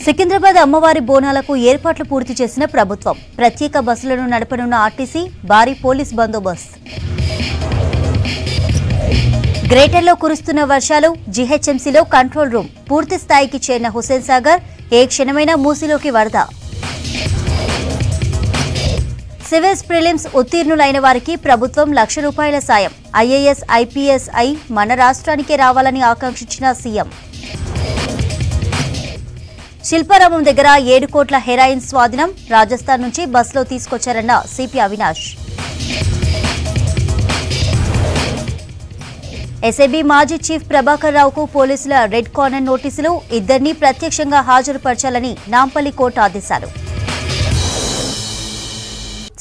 సికింద్రాబాద్ అమ్మవారి బోనాలకు ఏర్పాట్లు పూర్తి చేసిన ప్రభుత్వం. ప్రత్యేక బస్సులను నడపనున్న ఆర్టీసీ, భారీ పోలీస్ బందోబస్తు. గ్రేటర్లో కురుస్తున్న వర్షాలు, జీహెచ్ఎంసీలో కంట్రోల్ రూమ్ పూర్తి స్థాయికి చేరిన హుస్సేన్ సాగర్, ఏ క్షణమైనా మూసిలోకి వరద. సివిల్స్ ప్రిలిమ్స్ ఉత్తీర్ణులైన వారికి ప్రభుత్వం ₹1,00,000 సాయం. ఐఏఎస్, ఐపీఎస్ అయి మన రాష్ట్రానికే రావాలని ఆకాంక్షించిన సీఎం. శిల్పారామం దగ్గర 7 కోట్ల హెరాయిన్ స్వాధీనం. రాజస్థాన్ నుంచి బస్సులో తీసుకొచ్చారన్న సిపి అవినాష్. ఎస్ఐబి మాజీ చీఫ్ ప్రభాకర్ రావుకు పోలీసుల రెడ్ కార్నర్ నోటీసులు. ఇద్దరిని ప్రత్యక్షంగా హాజరుపరచాలని నాంపల్లి కోర్టు ఆదేశాలు.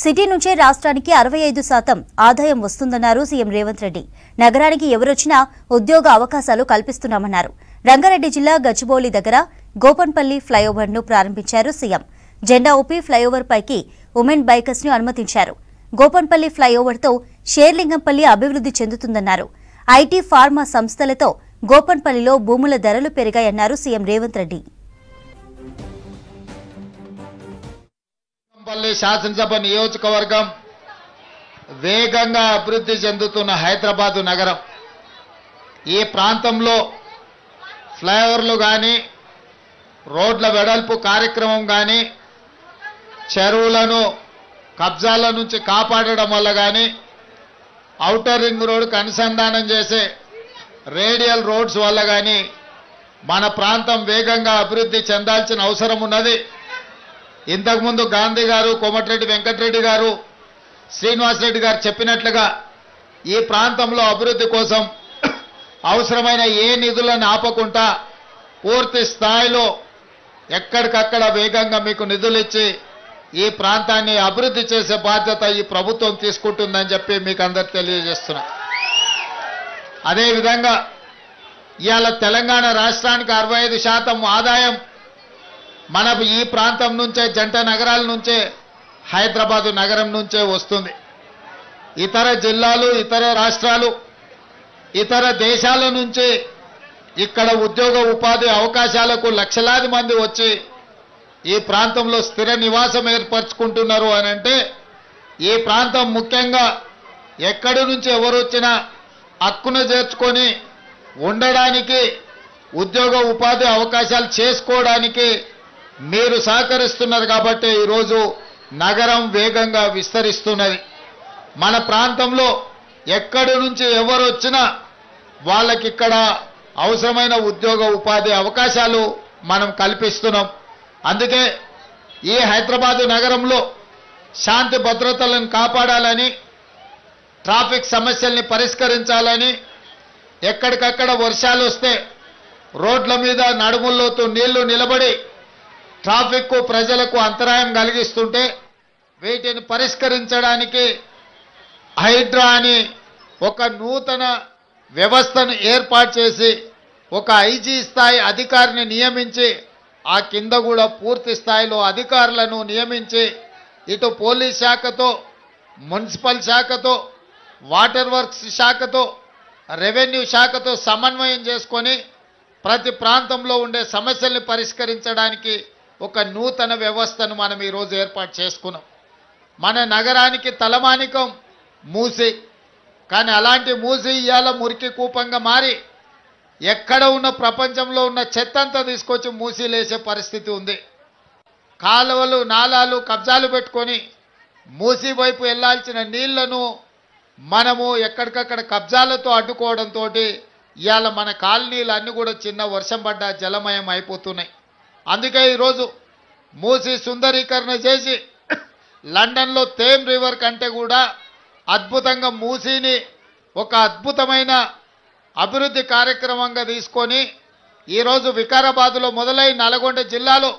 సిటీ నుంచే రాష్ట్రానికి 65% ఆదాయం వస్తుందన్నారు సీఎం రేవంత్ రెడ్డి. నగరానికి ఎవరొచ్చినా ఉద్యోగ అవకాశాలు కల్పిస్తున్నామన్నారు. రంగారెడ్డి జిల్లా గచ్చిబౌలి దగ్గర గోపన్పల్లి ఫ్లైఓవర్ను ప్రారంభించారు సీఎం. జెండా ఊపి ఫ్లైఓవర్ పైకి ఉమెన్ బైకర్స్ ను అనుమతించారు. గోపన్పల్లి ఫ్లైఓవర్తో షేర్లింగంపల్లి అభివృద్ధి చెందుతుందన్నారు. ఐటీ, ఫార్మా సంస్థలతో గోపన్పల్లిలో భూముల ధరలు పెరిగాయన్నారు సీఎం రేవంత్ రెడ్డి. శాసనసభ నియోజకవర్గం వేగంగా అభివృద్ధి చెందుతున్న హైదరాబాదు నగరం. ఈ ప్రాంతంలో ఫ్లైఓవర్లు కానీ, రోడ్ల వెడల్పు కార్యక్రమం కానీ, చెరువులను కబ్జాల నుంచి కాపాడడం వల్ల కానీ, ఔటర్ రింగ్ రోడ్డుకు అనుసంధానం చేసే రేడియల్ రోడ్స్ వల్ల కానీ మన ప్రాంతం వేగంగా అభివృద్ధి చెందాల్సిన అవసరం ఉన్నది. ఇంతకుముందు గాంధీ గారు, కోమటిరెడ్డి వెంకటరెడ్డి గారు, శ్రీనివాసరెడ్డి గారు చెప్పినట్లుగా ఈ ప్రాంతంలో అభివృద్ధి కోసం అవసరమైన ఏ నిధులను ఆపకుండా పూర్తి స్థాయిలో ఎక్కడికక్కడ వేగంగా మీకు నిధులు ఇచ్చి ఈ ప్రాంతాన్ని అభివృద్ధి చేసే బాధ్యత ఈ ప్రభుత్వం తీసుకుంటుందని చెప్పి మీకు అందరికి తెలియజేస్తున్నా. అదేవిధంగా ఇవాళ తెలంగాణ రాష్ట్రానికి 65% ఆదాయం మన ఈ ప్రాంతం నుంచే, జంట నగరాల నుంచే, హైదరాబాదు నగరం నుంచే వస్తుంది. ఇతర జిల్లాలు, ఇతర రాష్ట్రాలు, ఇతర దేశాల నుంచి ఇక్కడ ఉద్యోగ ఉపాధి అవకాశాలకు లక్షలాది మంది వచ్చి ఈ ప్రాంతంలో స్థిర నివాసం ఏర్పరచుకుంటున్నారు అని అంటే ఈ ప్రాంతం ముఖ్యంగా ఎక్కడి నుంచి ఎవరు వచ్చినా హక్కును చేర్చుకొని ఉండడానికి, ఉద్యోగ ఉపాధి అవకాశాలు చేసుకోవడానికి మీరు సహకరిస్తున్నారు కాబట్టి ఈరోజు నగరం వేగంగా విస్తరిస్తున్నది. మన ప్రాంతంలో ఎక్కడి నుంచి ఎవరు వచ్చినా వాళ్ళకి ఇక్కడ అవసరమైన ఉద్యోగ ఉపాధి అవకాశాలు మనం కల్పిస్తున్నాం. అందుకే ఈ హైదరాబాదు నగరంలో శాంతి భద్రతలను కాపాడాలని, ట్రాఫిక్ సమస్యల్ని పరిష్కరించాలని, ఎక్కడికక్కడ వర్షాలు వస్తే రోడ్ల మీద నడుముల్లోతూ నీళ్లు నిలబడి ట్రాఫిక్ ప్రజలకు అంతరాయం కలిగిస్తుంటే వీటిని పరిష్కరించడానికి హైడ్రా అని ఒక నూతన వ్యవస్థను ఏర్పాటు చేసి ఒక ఐజీ స్థాయి అధికారిని నియమించి ఆ కింద కూడా పూర్తి స్థాయిలో అధికారులను నియమించి ఇటు పోలీస్ శాఖతో, మున్సిపల్ శాఖతో, వాటర్ వర్క్స్ శాఖతో, రెవెన్యూ శాఖతో సమన్వయం చేసుకొని ప్రతి ప్రాంతంలో ఉండే సమస్యల్ని పరిష్కరించడానికి ఒక నూతన వ్యవస్థను మనం ఈరోజు ఏర్పాటు చేసుకున్నాం. మన నగరానికి తలమానికం మూసి, కానీ అలాంటి మూసి ఇవాళ మురికి కూపంగా మారి ఎక్కడ ఉన్న ప్రపంచంలో ఉన్న చెత్తంతా తీసుకొచ్చి మూసిలేసే పరిస్థితి ఉంది. కాలువలు, నాలాలు కబ్జాలు పెట్టుకొని మూసి వైపు వెళ్లాల్సిన నీళ్లను మనము ఎక్కడికక్కడ కబ్జాలతో అడ్డుకోవడంతో ఇవాళ మన కాలనీలు అన్నీ కూడా చిన్న వర్షం పడ్డ జలమయం అయిపోతున్నాయి. అందుకే ఈరోజు మూసి సుందరీకరణ చేసి లండన్లో థేమ్ రివర్ కంటే కూడా అద్భుతంగా మూసిని ఒక అద్భుతమైన అభివృద్ధి కార్యక్రమంగా తీసుకొని ఈరోజు వికారాబాద్లో మొదలై నల్గొండ జిల్లాలో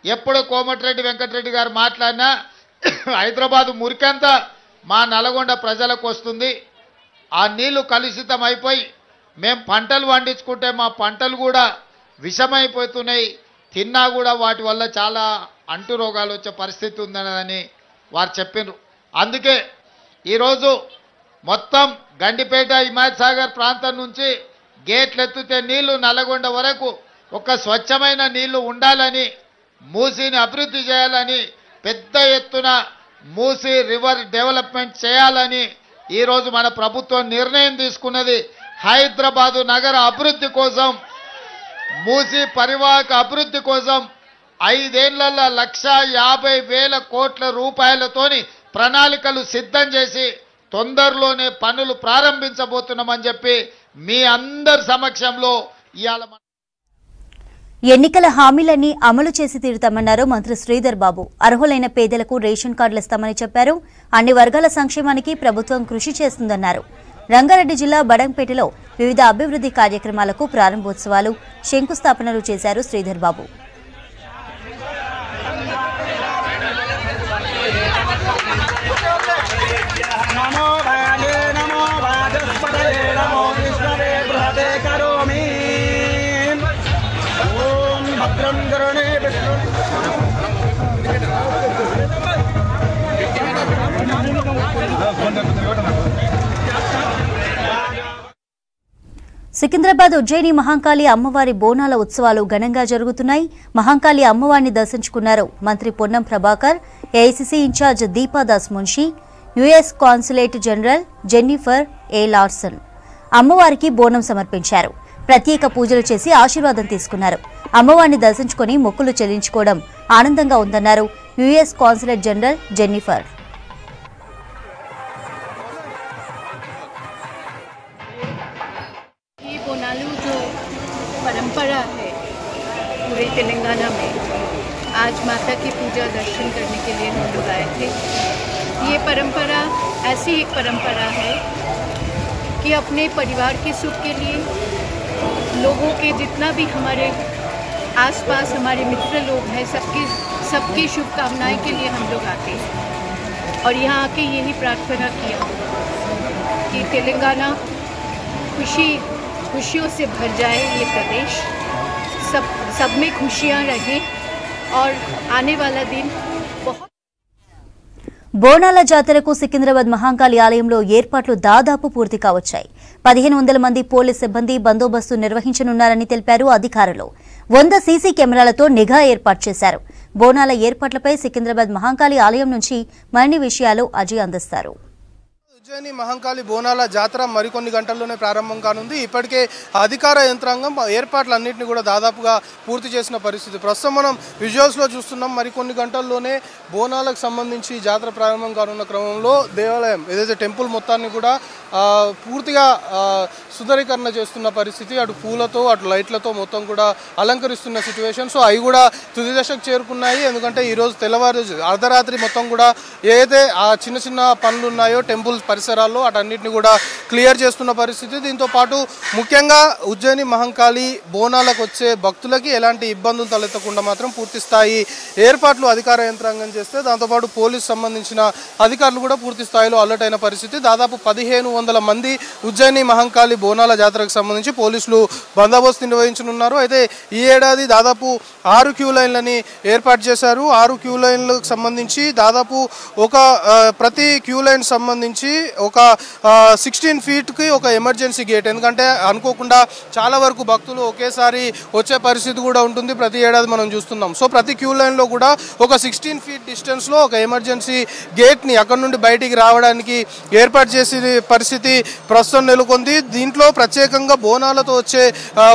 ఎప్పుడు కోమటిరెడ్డి వెంకటరెడ్డి గారు మాట్లాడినా హైదరాబాద్ మురికంతా మా నల్గొండ ప్రజలకు వస్తుంది. ఆ నీళ్లు కలుషితం అయిపోయి మేము పంటలు పండించుకుంటే మా పంటలు కూడా విషమైపోతున్నాయి. తిన్నా కూడా వాటి వల్ల చాలా అంటు రోగాలు వచ్చే పరిస్థితి ఉందని వారు చెప్పారు. అందుకే ఈరోజు మొత్తం గండిపేట, హిమాయత్ సాగర్ ప్రాంతం నుంచి గేట్లు ఎత్తితే నీళ్లు నల్లగొండ వరకు ఒక స్వచ్ఛమైన నీళ్లు ఉండాలని మూసీని అభివృద్ధి చేయాలని, పెద్ద ఎత్తున మూసీ రివర్ డెవలప్మెంట్ చేయాలని ఈరోజు మన ప్రభుత్వం నిర్ణయం తీసుకున్నది. హైదరాబాదు నగర అభివృద్ధి కోసం, మూసీ పరివాహక అభివృద్ధి కోసం 5 ఏళ్లలో 1,50,000 కోట్ల రూపాయలతోని ప్రణాళికలు సిద్ధం చేసి తొందరలోనే పనులు ప్రారంభించబోతున్నామని చెప్పి మీ అందరి సమక్షంలో ఇవాళ ఎన్నికల హామీలన్నీ అమలు చేసి తీరుతామన్నారు మంత్రి శ్రీధర్ బాబు. అర్హులైన పేదలకు రేషన్ కార్డులు ఇస్తామని చెప్పారు. అన్ని వర్గాల సంక్షేమానికి ప్రభుత్వం కృషి చేస్తుందన్నారు. రంగారెడ్డి జిల్లా బడంపేటలో వివిధ అభివృద్ధి కార్యక్రమాలకు ప్రారంభోత్సవాలు, శంకుస్థాపనలు చేశారు శ్రీధర్ బాబు. సికింద్రాబాద్ ఉజ్జయిని మహంకాళి అమ్మవారి బోనాల ఉత్సవాలు ఘనంగా జరుగుతున్నాయి. మహంకాళి అమ్మవారిని దర్శించుకున్నారు మంత్రి Ponnam Prabhakar, AICC incharge Deepa Das Munshi, US consulate general Jennifer A Larsen. అమ్మవారికి బోనం సమర్పించారు. ప్రత్యేక పూజలు చేసి ఆశీర్వాదం తీసుకున్నారు. అమ్మవారిని దర్శించుకుని మొక్కులు చెల్లించుకోవడం ఆనందంగా ఉందన్నారు యుఎస్ కాన్సులేట్ జనరల్ జెన్నిఫర్. परंपरा है पूरे तेलंगाना में, आज माता की पूजा दर्शन करने के लिए हम लोग आए थे। ये परंपरा ऐसी एक परंपरा है कि अपने परिवार के सुख के लिए, लोगों के जितना भी हमारे आसपास हमारे मित्र लोग हैं, सबकी शुभकामनाएं के लिए हम लोग आते हैं। और यहाँ आके यही प्रार्थना किया कि तेलंगाना खुशियों से भर जाए, ये प्रदेश सब में खुशियाँ रहें और आने वाला दिन बहुत. బోనాల జాతరకు సికింద్రాబాద్ మహంకాళి ఆలయంలో ఏర్పాట్లు దాదాపు పూర్తి కావచ్చాయి. 1500 మంది పోలీస్ సిబ్బంది బందోబస్తు నిర్వహించనున్నారని తెలిపారు అధికారులు. 100 సీసీ కెమెరాలతో నిఘా ఏర్పాటు చేశారు. బోనాల ఏర్పాట్లపై సికింద్రాబాద్ మహంకాళి ఆలయం నుంచి మరిన్ని విషయాలు అజయ్ అందిస్తారు. ఉజ్జయిని మహంకాళి బోనాల జాతర మరికొన్ని గంటల్లోనే ప్రారంభం కానుంది. ఇప్పటికే అధికార యంత్రాంగం ఏర్పాట్లన్నింటినీ కూడా దాదాపుగా పూర్తి చేసిన పరిస్థితి. ప్రస్తుతం మనం విజువల్స్లో చూస్తున్నాం. మరికొన్ని గంటల్లోనే బోనాలకు సంబంధించి జాతర ప్రారంభం కానున్న క్రమంలో దేవాలయం ఏదైతే టెంపుల్ మొత్తాన్ని కూడా పూర్తిగా సుందరీకరణ చేస్తున్న పరిస్థితి. అటు పూలతో అటు లైట్లతో మొత్తం కూడా అలంకరిస్తున్న సిచ్యువేషన్. సో అవి కూడా తుది దశకు చేరుకున్నాయి. ఎందుకంటే ఈరోజు తెల్లవారు అర్ధరాత్రి మొత్తం కూడా ఏదైతే ఆ చిన్న చిన్న పనులు ఉన్నాయో టెంపుల్ పరిసరాల్లో అటన్నిటిని కూడా క్లియర్ చేస్తున్న పరిస్థితి. దీంతో పాటు ముఖ్యంగా ఉజ్జయిని మహంకాళి బోనాలకు వచ్చే భక్తులకి ఎలాంటి ఇబ్బందులు తలెత్తకుండా మాత్రం పూర్తి స్థాయి ఏర్పాట్లు అధికార యంత్రాంగం చేస్తే, దాంతోపాటు పోలీసు సంబంధించిన అధికారులు కూడా పూర్తి స్థాయిలో అలర్ట్ అయిన పరిస్థితి. దాదాపు 1500 మంది ఉజ్జయిని మహంకాళి బోనాల జాతరకు సంబంధించి పోలీసులు బందోబస్తు నిర్వహించనున్నారు. అయితే ఈ ఏడాది దాదాపు 6 క్యూ లైన్లని ఏర్పాటు చేశారు. 6 క్యూ లైన్లకు సంబంధించి దాదాపు ప్రతి క్యూ లైన్ సంబంధించి ఒక 16 ఫీట్కి ఒక ఎమర్జెన్సీ గేట్. ఎందుకంటే అనుకోకుండా చాలా వరకు భక్తులు ఒకేసారి వచ్చే పరిస్థితి కూడా ఉంటుంది. ప్రతి ఏడాది మనం చూస్తున్నాం. సో ప్రతి క్యూ లైన్లో కూడా ఒక 16 ఫీట్ డిస్టెన్స్లో ఒక ఎమర్జెన్సీ గేట్ని అక్కడ నుండి బయటికి రావడానికి ఏర్పాటు చేసే పరిస్థితి ప్రస్తుతం నెలకొంది. దీంట్లో ప్రత్యేకంగా బోనాలతో వచ్చే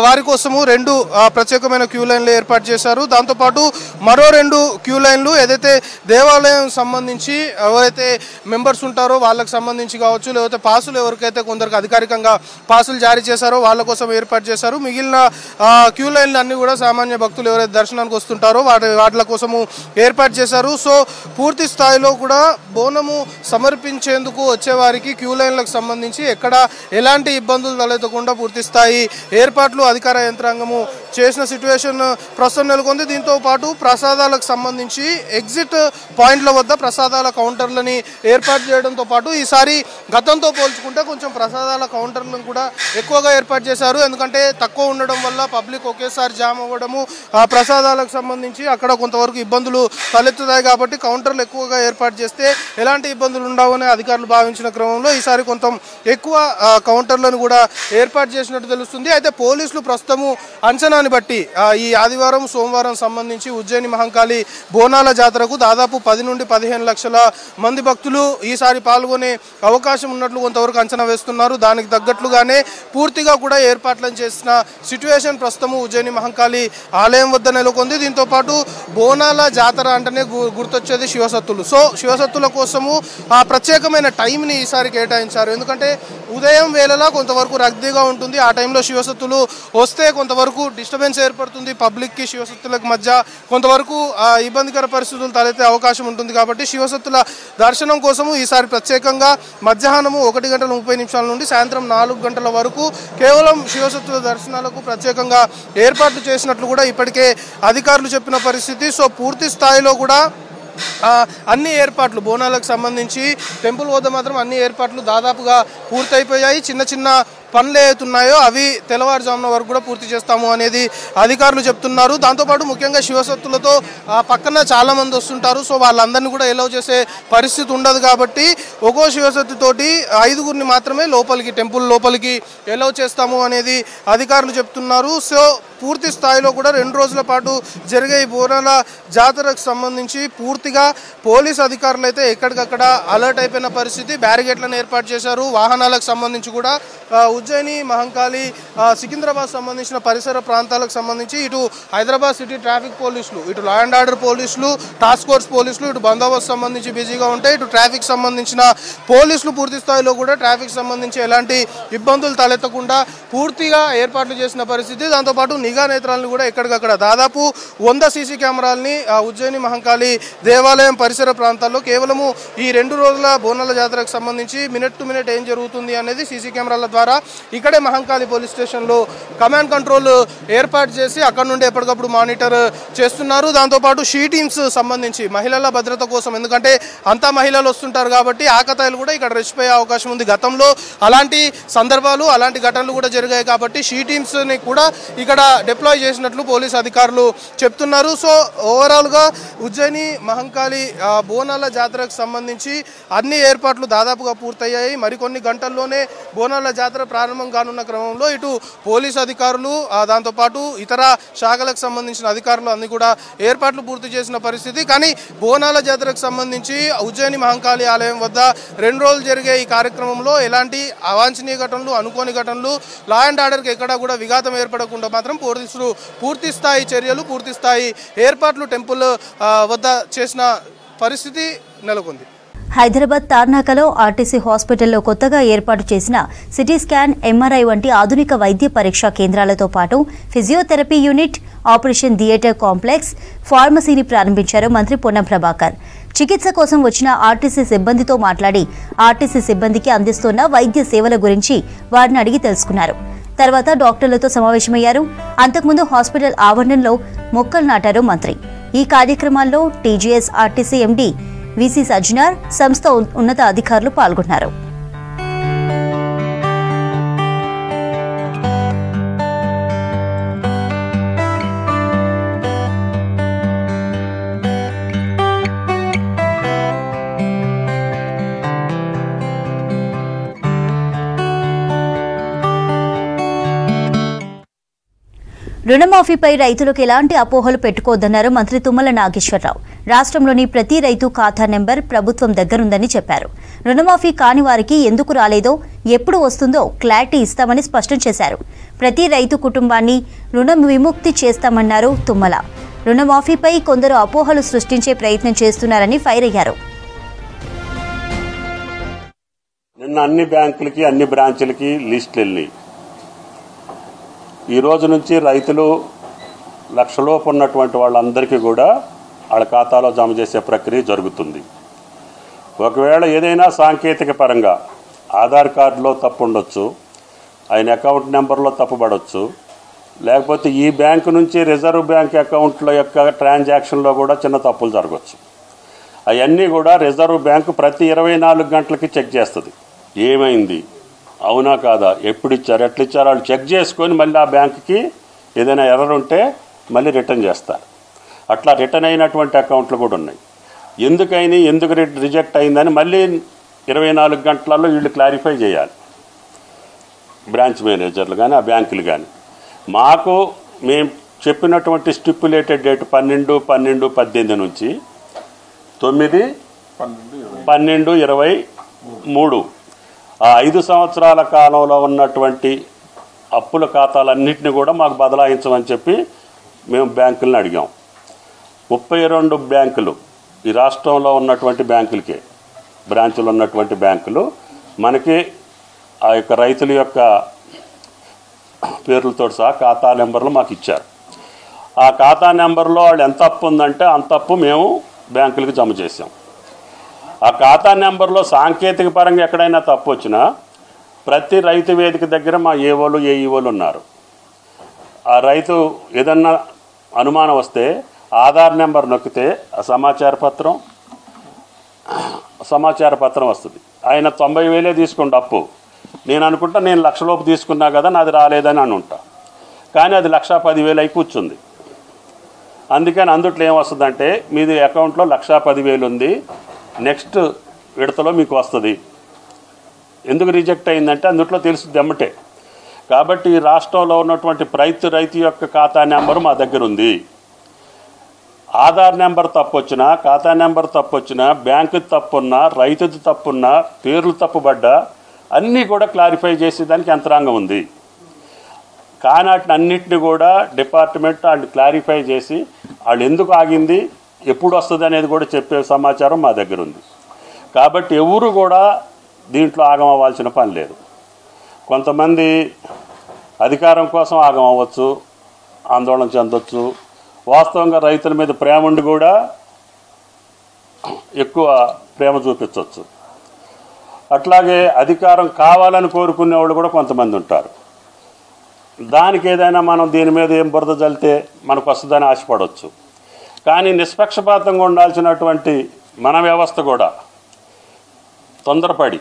వారి కోసము 2 ప్రత్యేకమైన క్యూ లైన్లు ఏర్పాటు చేశారు. దాంతోపాటు మరో 2 క్యూ లైన్లు ఏదైతే దేవాలయం సంబంధించి ఎవరైతే మెంబర్స్ ఉంటారో వాళ్ళకి సంబంధించి కావచ్చు, లేకపోతే పాసులు ఎవరికైతే కొందరికి అధికారికంగా పాసులు జారీ చేశారో వాళ్ళ కోసం ఏర్పాటు చేశారు. మిగిలిన క్యూ లైన్లు అన్ని కూడా సామాన్య భక్తులు ఎవరైతే దర్శనానికి వస్తుంటారో వాటి కోసము ఏర్పాటు చేశారు. సో పూర్తి స్థాయిలో కూడా బోనము సమర్పించేందుకు వచ్చేవారికి క్యూ లైన్లకు సంబంధించి ఎక్కడ ఎలాంటి ఇబ్బందులు తలెత్తకుండా పూర్తి స్థాయి ఏర్పాట్లు అధికార యంత్రాంగము చేసిన సిచ్యువేషన్ ప్రస్తుతం నెలకొంది. దీంతో పాటు ప్రసాదాలకు సంబంధించి ఎగ్జిట్ పాయింట్ల వద్ద ప్రసాదాల కౌంటర్లని ఏర్పాటు చేయడంతో పాటు ఈసారి ఈసారి గతంతో పోల్చుకుంటే కొంచెం ప్రసాదాల కౌంటర్లను కూడా ఎక్కువగా ఏర్పాటు చేశారు. ఎందుకంటే తక్కువ ఉండడం వల్ల పబ్లిక్ ఒకేసారి జామ్ అవ్వడము, ఆ ప్రసాదాలకు సంబంధించి అక్కడ కొంతవరకు ఇబ్బందులు తలెత్తుతాయి కాబట్టి కౌంటర్లు ఎక్కువగా ఏర్పాటు చేస్తే ఎలాంటి ఇబ్బందులు ఉండవని అధికారులు భావించిన క్రమంలో ఈసారి కొంత ఎక్కువ కౌంటర్లను కూడా ఏర్పాటు చేసినట్టు తెలుస్తుంది. అయితే పోలీసులు ప్రస్తుతము అంచనాని బట్టి ఈ ఆదివారం సోమవారం సంబంధించి ఉజ్జయిని మహంకాళి బోనాల జాతరకు దాదాపు 10 నుండి 15 లక్షల మంది భక్తులు ఈసారి పాల్గొనే అవకాశం ఉన్నట్లు కొంతవరకు అంచనా వేస్తున్నారు. దానికి తగ్గట్లుగానే పూర్తిగా కూడా ఏర్పాట్లను చేసిన సిట్యుయేషన్ ప్రస్తుతం ఉజ్జయిని మహంకాళి ఆలయం వద్ద నెలకొంది. దీంతో పాటు బోనాల జాతర అంటేనే గుర్తొచ్చేది శివసత్తులు. సో శివసత్తుల కోసము ఆ ప్రత్యేకమైన టైంని ఈసారి కేటాయించారు. ఎందుకంటే ఉదయం వేళలా కొంతవరకు రద్దీగా ఉంటుంది. ఆ టైంలో శివసత్తులు వస్తే కొంతవరకు డిస్టర్బెన్స్ ఏర్పడుతుంది. పబ్లిక్కి శివసత్తులకు మధ్య కొంతవరకు ఇబ్బందికర పరిస్థితులు తలెత్తే అవకాశం ఉంటుంది. కాబట్టి శివసత్తుల దర్శనం కోసము ఈసారి ప్రత్యేకంగా మధ్యాహ్నము 1:30 నుండి సాయంత్రం 4 గంటల వరకు కేవలం శివసత్తుల దర్శనాలకు ప్రత్యేకంగా ఏర్పాట్లు చేసినట్లు కూడా ఇప్పటికే అధికారులు చెప్పిన పరిస్థితి. సో పూర్తి స్థాయిలో కూడా అన్ని ఏర్పాట్లు బోనాలకు సంబంధించి టెంపుల్ వద్ద మాత్రం అన్ని ఏర్పాట్లు దాదాపుగా పూర్తయిపోయాయి. చిన్న చిన్న పనులు ఏతున్నాయో అవి తెల్లవారుజామున వరకు కూడా పూర్తి చేస్తాము అనేది అధికారులు చెప్తున్నారు. దాంతోపాటు ముఖ్యంగా శివసత్తులతో పక్కన చాలామంది వస్తుంటారు. సో వాళ్ళందరినీ కూడా ఎలవ్ చేసే పరిస్థితి ఉండదు కాబట్టి ఒక్కో శివసత్తుతోటి 5గురిని మాత్రమే లోపలికి టెంపుల్ లోపలికి ఎలవ్ చేస్తాము అనేది అధికారులు చెప్తున్నారు. సో పూర్తి స్థాయిలో కూడా 2 రోజుల పాటు జరిగే ఈ బోనాల జాతరకు సంబంధించి పూర్తిగా పోలీస్ అధికారులు అయితే ఎక్కడికక్కడ అలర్ట్ అయిపోయిన పరిస్థితి. బ్యారిగేట్లను ఏర్పాటు చేశారు. వాహనాలకు సంబంధించి కూడా ఉజ్జయిని మహంకాళి సికింద్రాబాద్ సంబంధించిన పరిసర ప్రాంతాలకు సంబంధించి ఇటు హైదరాబాద్ సిటీ ట్రాఫిక్ పోలీసులు, ఇటు లా అండ్ ఆర్డర్ పోలీసులు, టాస్క్ ఫోర్స్ పోలీసులు ఇటు బందోబస్తు సంబంధించి బిజీగా ఉంటాయి. ఇటు ట్రాఫిక్ సంబంధించిన పోలీసులు పూర్తి స్థాయిలో కూడా ట్రాఫిక్ సంబంధించి ఎలాంటి ఇబ్బందులు తలెత్తకుండా పూర్తిగా ఏర్పాట్లు చేసిన పరిస్థితి. దాంతోపాటు నిఘా నేత్రాలను కూడా ఎక్కడికక్కడ దాదాపు 100 సీసీ కెమెరాలని ఉజ్జయిని మహంకాళి దేవాలయం పరిసర ప్రాంతాల్లో కేవలము ఈ 2 రోజుల బోనాల జాతరకు సంబంధించి మినిట్ టు మినిట్ ఏం జరుగుతుంది అనేది సీసీ కెమెరాల ద్వారా ఇక్కడే మహంకాళి పోలీస్ స్టేషన్లో కమాండ్ కంట్రోల్ ఏర్పాటు చేసి అక్కడ నుండి ఎప్పటికప్పుడు మానిటర్ చేస్తున్నారు. దాంతోపాటు షీ టీమ్స్ సంబంధించి మహిళల భద్రత కోసం, ఎందుకంటే అంతా మహిళలు వస్తుంటారు కాబట్టి ఆకతాయిలు కూడా ఇక్కడ రెచ్చిపోయే అవకాశం ఉంది. గతంలో అలాంటి సందర్భాలు అలాంటి ఘటనలు కూడా జరిగాయి కాబట్టి షీ టీమ్స్ని కూడా ఇక్కడ డిప్లాయ్ చేసినట్లు పోలీస్ అధికారులు చెప్తున్నారు. సో ఓవరాల్గా ఉజ్జయిని మహంకాళి బోనాల జాతరకు సంబంధించి అన్ని ఏర్పాట్లు దాదాపుగా పూర్తయ్యాయి. మరికొన్ని గంటల్లోనే బోనాల జాతర ప్రారంభం కానున్న క్రమంలో ఇటు పోలీస్ అధికారులు దాంతోపాటు ఇతర శాఖలకు సంబంధించిన అధికారులు అన్ని కూడా ఏర్పాట్లు పూర్తి చేసిన పరిస్థితి. కానీ బోనాల జాతరకు సంబంధించి ఉజ్జయిని మహంకాళి ఆలయం వద్ద 2 రోజులు జరిగే ఈ కార్యక్రమంలో ఎలాంటి అవాంఛనీయ ఘటనలు, అనుకోని ఘటనలు, లా అండ్ ఆర్డర్కి ఎక్కడా కూడా విఘాతం ఏర్పడకుండా మాత్రం పోలీసులు పూర్తి స్థాయి చర్యలు, పూర్తి స్థాయి ఏర్పాట్లు టెంపుల్ వద్ద చేసిన పరిస్థితి నెలకొంది. హైదరాబాద్ తార్నాకలో ఆర్టీసీ హాస్పిటల్లో కొత్తగా ఏర్పాటు చేసిన సిటీ స్కాన్, ఎంఆర్ఐ వంటి ఆధునిక వైద్య పరీక్షా కేంద్రాలతో పాటు physiotherapy unit, operation theatre complex, ఫార్మసీని ప్రారంభించారు మంత్రి పొన్నం ప్రభాకర్. చికిత్స కోసం వచ్చిన ఆర్టీసీ సిబ్బందితో మాట్లాడి ఆర్టీసీ సిబ్బందికి అందిస్తున్న వైద్య సేవల గురించి వారిని అడిగి తెలుసుకున్నారు. తర్వాత డాక్టర్లతో సమావేశమయ్యారు. అంతకుముందు హాస్పిటల్ ఆవరణంలో మొక్కలు నాటారు మంత్రి. ఈ కార్యక్రమాల్లో TGS RTC MD VC Sajjanar, సంస్థ ఉన్నత అధికారులు పాల్గొన్నారు. రుణమాఫీపై రైతులకు ఎలాంటి అపోహలు పెట్టుకోవద్దన్నారు మంత్రి తుమ్మల నాగేశ్వరరావు. రాష్ట్రంలోని ప్రతి రైతు ఖాతా నెంబర్ ప్రభుత్వం దగ్గరుందని చెప్పారు. రుణమాఫీ కాని వారికి ఎందుకు రాలేదో, ఎప్పుడు వస్తుందో క్లారిటీ ఇస్తామని స్పష్టం చేశారు. ప్రతి రైతు కుటుంబాన్ని రుణ విముక్తి చేస్తామన్నారు తుమ్మల. రుణమాఫీపై కొందరు అపోహలు సృష్టించే ప్రయత్నం చేస్తున్నారని ఫైర్ అయ్యారు. నిన్న అన్ని బ్యాంకులకి, అన్ని బ్రాంచులకి లిస్టులు వెళ్ళి ఈ రోజు నుంచి రైతులు లక్షలోపు ఉన్నటువంటి వాళ్ళందరికీ కూడా వాళ్ళ ఖాతాలో జమ చేసే ప్రక్రియ జరుగుతుంది. ఒకవేళ ఏదైనా సాంకేతిక పరంగా ఆధార్ కార్డులో తప్పు ఉండొచ్చు, ఆయన అకౌంట్ నెంబర్లో తప్పుపడవచ్చు, లేకపోతే ఈ బ్యాంకు నుంచి రిజర్వ్ బ్యాంక్ అకౌంట్ల యొక్క ట్రాన్సాక్షన్లో కూడా చిన్న తప్పులు జరగవచ్చు. అవన్నీ కూడా రిజర్వ్ బ్యాంకు ప్రతి 24 గంటలకి చెక్ చేస్తుంది. ఏమైంది, అవునా కాదా, ఎప్పుడు ఇచ్చారు, ఎట్లా ఇచ్చారు, వాళ్ళు చెక్ చేసుకొని మళ్ళీ ఆ బ్యాంకుకి ఏదైనా ఎర్రర్ ఉంటే మళ్ళీ రిటర్న్ చేస్తారు. అట్లా రిటర్న్ అయినటువంటి అకౌంట్లు కూడా ఉన్నాయి. ఎందుకైనా ఎందుకు రిజెక్ట్ అయిందని మళ్ళీ 24 గంటలలో వీళ్ళు క్లారిఫై చేయాలి, బ్రాంచ్ మేనేజర్లు కానీ ఆ బ్యాంకులు కానీ. మాకు మేము చెప్పినటువంటి స్టిప్యులేటెడ్ డేట్ 12/12/18 నుంచి 9/12/23 ఆ 5 సంవత్సరాల కాలంలో ఉన్నటువంటి అప్పుల ఖాతాలన్నింటినీ కూడా మాకు బదలాయించమని చెప్పి మేము బ్యాంకులను అడిగాం. 32 బ్యాంకులు ఈ రాష్ట్రంలో ఉన్నటువంటి బ్యాంకులకే, బ్రాంచులు ఉన్నటువంటి బ్యాంకులు మనకి ఆ యొక్క రైతుల యొక్క పేర్లతో సహా ఖాతా నెంబర్లు మాకు ఇచ్చారు. ఆ ఖాతా నెంబర్లో వాళ్ళు ఎంత అప్పు ఉందంటే అంత అప్పు మేము బ్యాంకులకు జమ చేసాం. ఆ ఖాతా నెంబర్లో సాంకేతిక పరంగా ఎక్కడైనా తప్పు వచ్చినా ప్రతి రైతు వేదిక దగ్గర మా ఏఓలు ఏఈఓలు ఉన్నారు. ఆ రైతు ఏదన్నా అనుమానం వస్తే ఆధార్ నెంబర్ నొక్కితే సమాచార పత్రం వస్తుంది. ఆయన 90,000 తీసుకోండి అప్పు, నేను అనుకుంటా నేను 1,00,000 లోపు తీసుకున్నా కదా నాది రాలేదని అని ఉంటా, కానీ అది 1,10,000 అయి కూర్చుంది. అందుకని అందుట్లో ఏమొస్తుందంటే మీది అకౌంట్లో 1,10,000 ఉంది, నెక్స్ట్ విడతలో మీకు వస్తుంది. ఎందుకు రిజెక్ట్ అయిందంటే అందుట్లో తెలుస్తుంది ఎమ్మటే. కాబట్టి ఈ రాష్ట్రంలో ఉన్నటువంటి రైతు యొక్క ఖాతా నెంబరు మా దగ్గర ఉంది. ఆధార్ నెంబర్ తప్పొచ్చినా, ఖాతా నెంబర్ తప్పొచ్చినా, బ్యాంకు తప్పున్నా, రైతుది తప్పున్నా, పేర్లు తప్పుబడ్డా అన్నీ కూడా క్లారిఫై చేసేదానికి యంత్రాంగం ఉంది. కానీ వాటిని అన్నింటినీ కూడా డిపార్ట్మెంట్ వాళ్ళు క్లారిఫై చేసి వాళ్ళు ఎందుకు ఆగింది, ఎప్పుడు వస్తుంది అనేది కూడా చెప్పే సమాచారం మా దగ్గర ఉంది. కాబట్టి ఎవరు కూడా దీంట్లో ఆగం అవ్వాల్సిన పని లేదు. కొంతమంది అధికారం కోసం ఆగం అవ్వచ్చు, ఆందోళన చెందొచ్చు. వాస్తవంగా రైతుల మీద ప్రేమ ఉండి కూడా ఎక్కువ ప్రేమ చూపించవచ్చు. అట్లాగే అధికారం కావాలని కోరుకునే వాళ్ళు కూడా కొంతమంది ఉంటారు. దానికి ఏదైనా మనం దీని మీద ఏం బురద జల్లితే మనకు వస్తుందని ఆశపడవచ్చు. కానీ నిష్పక్షపాతంగా ఉండాల్సినటువంటి మన వ్యవస్థ కూడా తొందరపడి,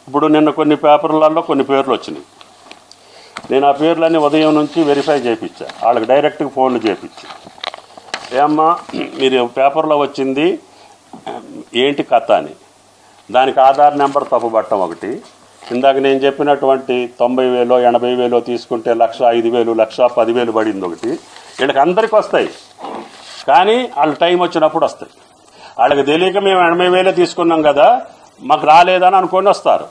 ఇప్పుడు నిన్న కొన్ని పేపర్లలో కొన్ని పేర్లు వచ్చినాయి, నేను ఆ పేర్లన్నీ ఉదయం నుంచి వెరిఫై చేయించా, వాళ్ళకి డైరెక్ట్గా ఫోన్లు చేయించి, ఏమ్మా మీరు పేపర్లో వచ్చింది ఏంటి కథ అని. దానికి ఆధార్ నెంబర్ తప్పుపట్టడం ఒకటి, ఇందాక నేను చెప్పినటువంటి 90,000 80,000 తీసుకుంటే 1,05,000 1,10,000 పడింది ఒకటి. వీళ్ళకి అందరికీ వస్తాయి, కానీ వాళ్ళ టైం వచ్చినప్పుడు వస్తాయి. వాళ్ళకి తెలియక మేము 80,000 తీసుకున్నాం కదా మాకు రాలేదని అనుకొని వస్తారు.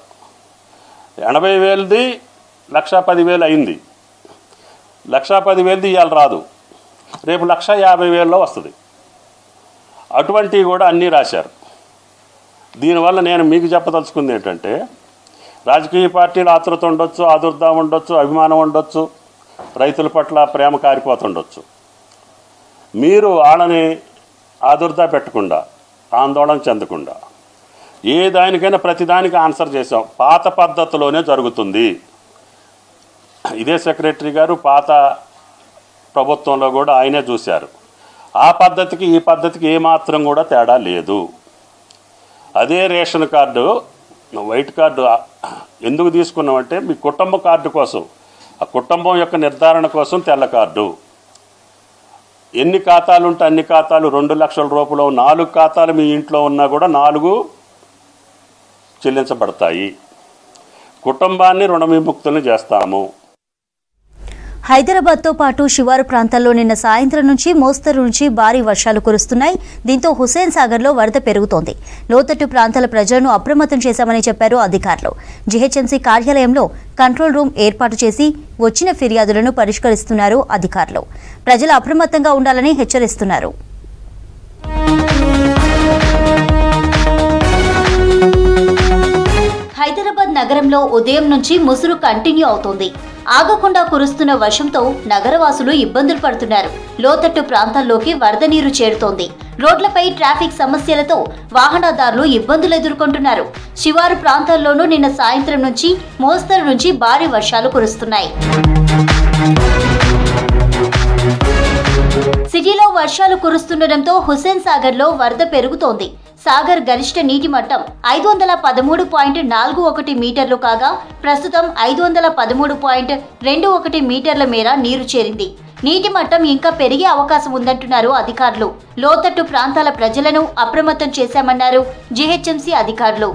80,000ది 1,10,000 అయింది, 1,10,000ది ఇవాళ రాదు, రేపు 1,50,000లో వస్తుంది. అటువంటివి కూడా అన్నీ రాశారు. దీనివల్ల నేను మీకు చెప్పదలుచుకుంది ఏంటంటే, రాజకీయ పార్టీలు ఆతృత ఉండొచ్చు, ఆదుర్దాం ఉండొచ్చు, అభిమానం ఉండొచ్చు, రైతుల పట్ల ప్రేమ కారిపోతుండొచ్చు. మీరు వాళ్ళని ఆదుర్దా పెట్టకుండా, ఆందోళన చెందకుండా, ఏ దానికైనా ప్రతిదానికి ఆన్సర్ చేసాం. పాత పద్ధతిలోనే జరుగుతుంది. ఇదే సెక్రటరీ గారు పాత ప్రభుత్వంలో కూడా ఆయనే చూశారు. ఆ పద్ధతికి ఈ పద్ధతికి ఏమాత్రం కూడా తేడా లేదు. అదే రేషన్ కార్డు, వైట్ కార్డు ఎందుకు తీసుకున్నామంటే మీ కుటుంబ కార్డు కోసం, ఆ కుటుంబం యొక్క నిర్ధారణ కోసం తెల్ల కార్డు. ఎన్ని ఖాతాలు ఉంటే అన్ని ఖాతాలు 2 లక్షల రూపాయలు, 4 ఖాతాలు మీ ఇంట్లో ఉన్నా కూడా 4 చెల్లించబడతాయి. కుటుంబాన్ని రుణ విముక్తులను చేస్తాము. హైదరాబాద్తో పాటు శివారు ప్రాంతాల్లో నిన్న సాయంత్రం నుంచి మోస్తరు నుంచి భారీ వర్షాలు కురుస్తున్నాయి. దీంతో హుస్సేన్ సాగర్లో వరద పెరుగుతోంది. లోతట్టు ప్రాంతాల ప్రజలను అప్రమత్తం చేశామని చెప్పారు అధికారులు. జీహెచ్ఎంసీ కార్యాలయంలో కంట్రోల్ రూమ్ ఏర్పాటు చేసి వచ్చిన ఫిర్యాదులను పరిష్కరిస్తున్నారు అధికారులు. ప్రజలు అప్రమత్తంగా ఉండాలని హెచ్చరిస్తున్నారు. హైదరాబాద్ నగరంలో ఉదయం నుంచి ముసురు కంటిన్యూ అవుతోంది. ఆగకుండా కురుస్తున్న వర్షంతో నగరవాసులు ఇబ్బందులు పడుతున్నారు. లోతట్టు ప్రాంతాల్లోకి వరద నీరు చేరుతోంది. రోడ్లపై ట్రాఫిక్ సమస్యలతో వాహనదారులు ఇబ్బందులు ఎదుర్కొంటున్నారు. శివారు ప్రాంతాల్లోనూ నిన్న సాయంత్రం నుంచి మోస్తరు నుంచి భారీ వర్షాలు కురుస్తున్నాయి. సిటీలో వర్షాలు కురుస్తుండటంతో హుస్సేన్ సాగర్ లో వరద పెరుగుతోంది. సాగర్ గరిష్ట నీటి మట్టం 513.41 మీటర్లు కాగా ప్రస్తుతం 513.21 మీటర్ల మేర నీరు చేరింది. నీటి మట్టం ఇంకా పెరిగే అవకాశం ఉందంటున్నారు అధికారులు. లోతట్టు ప్రాంతాల ప్రజలను అప్రమత్తం చేశామన్నారు జీహెచ్ఎంసీ అధికారులు.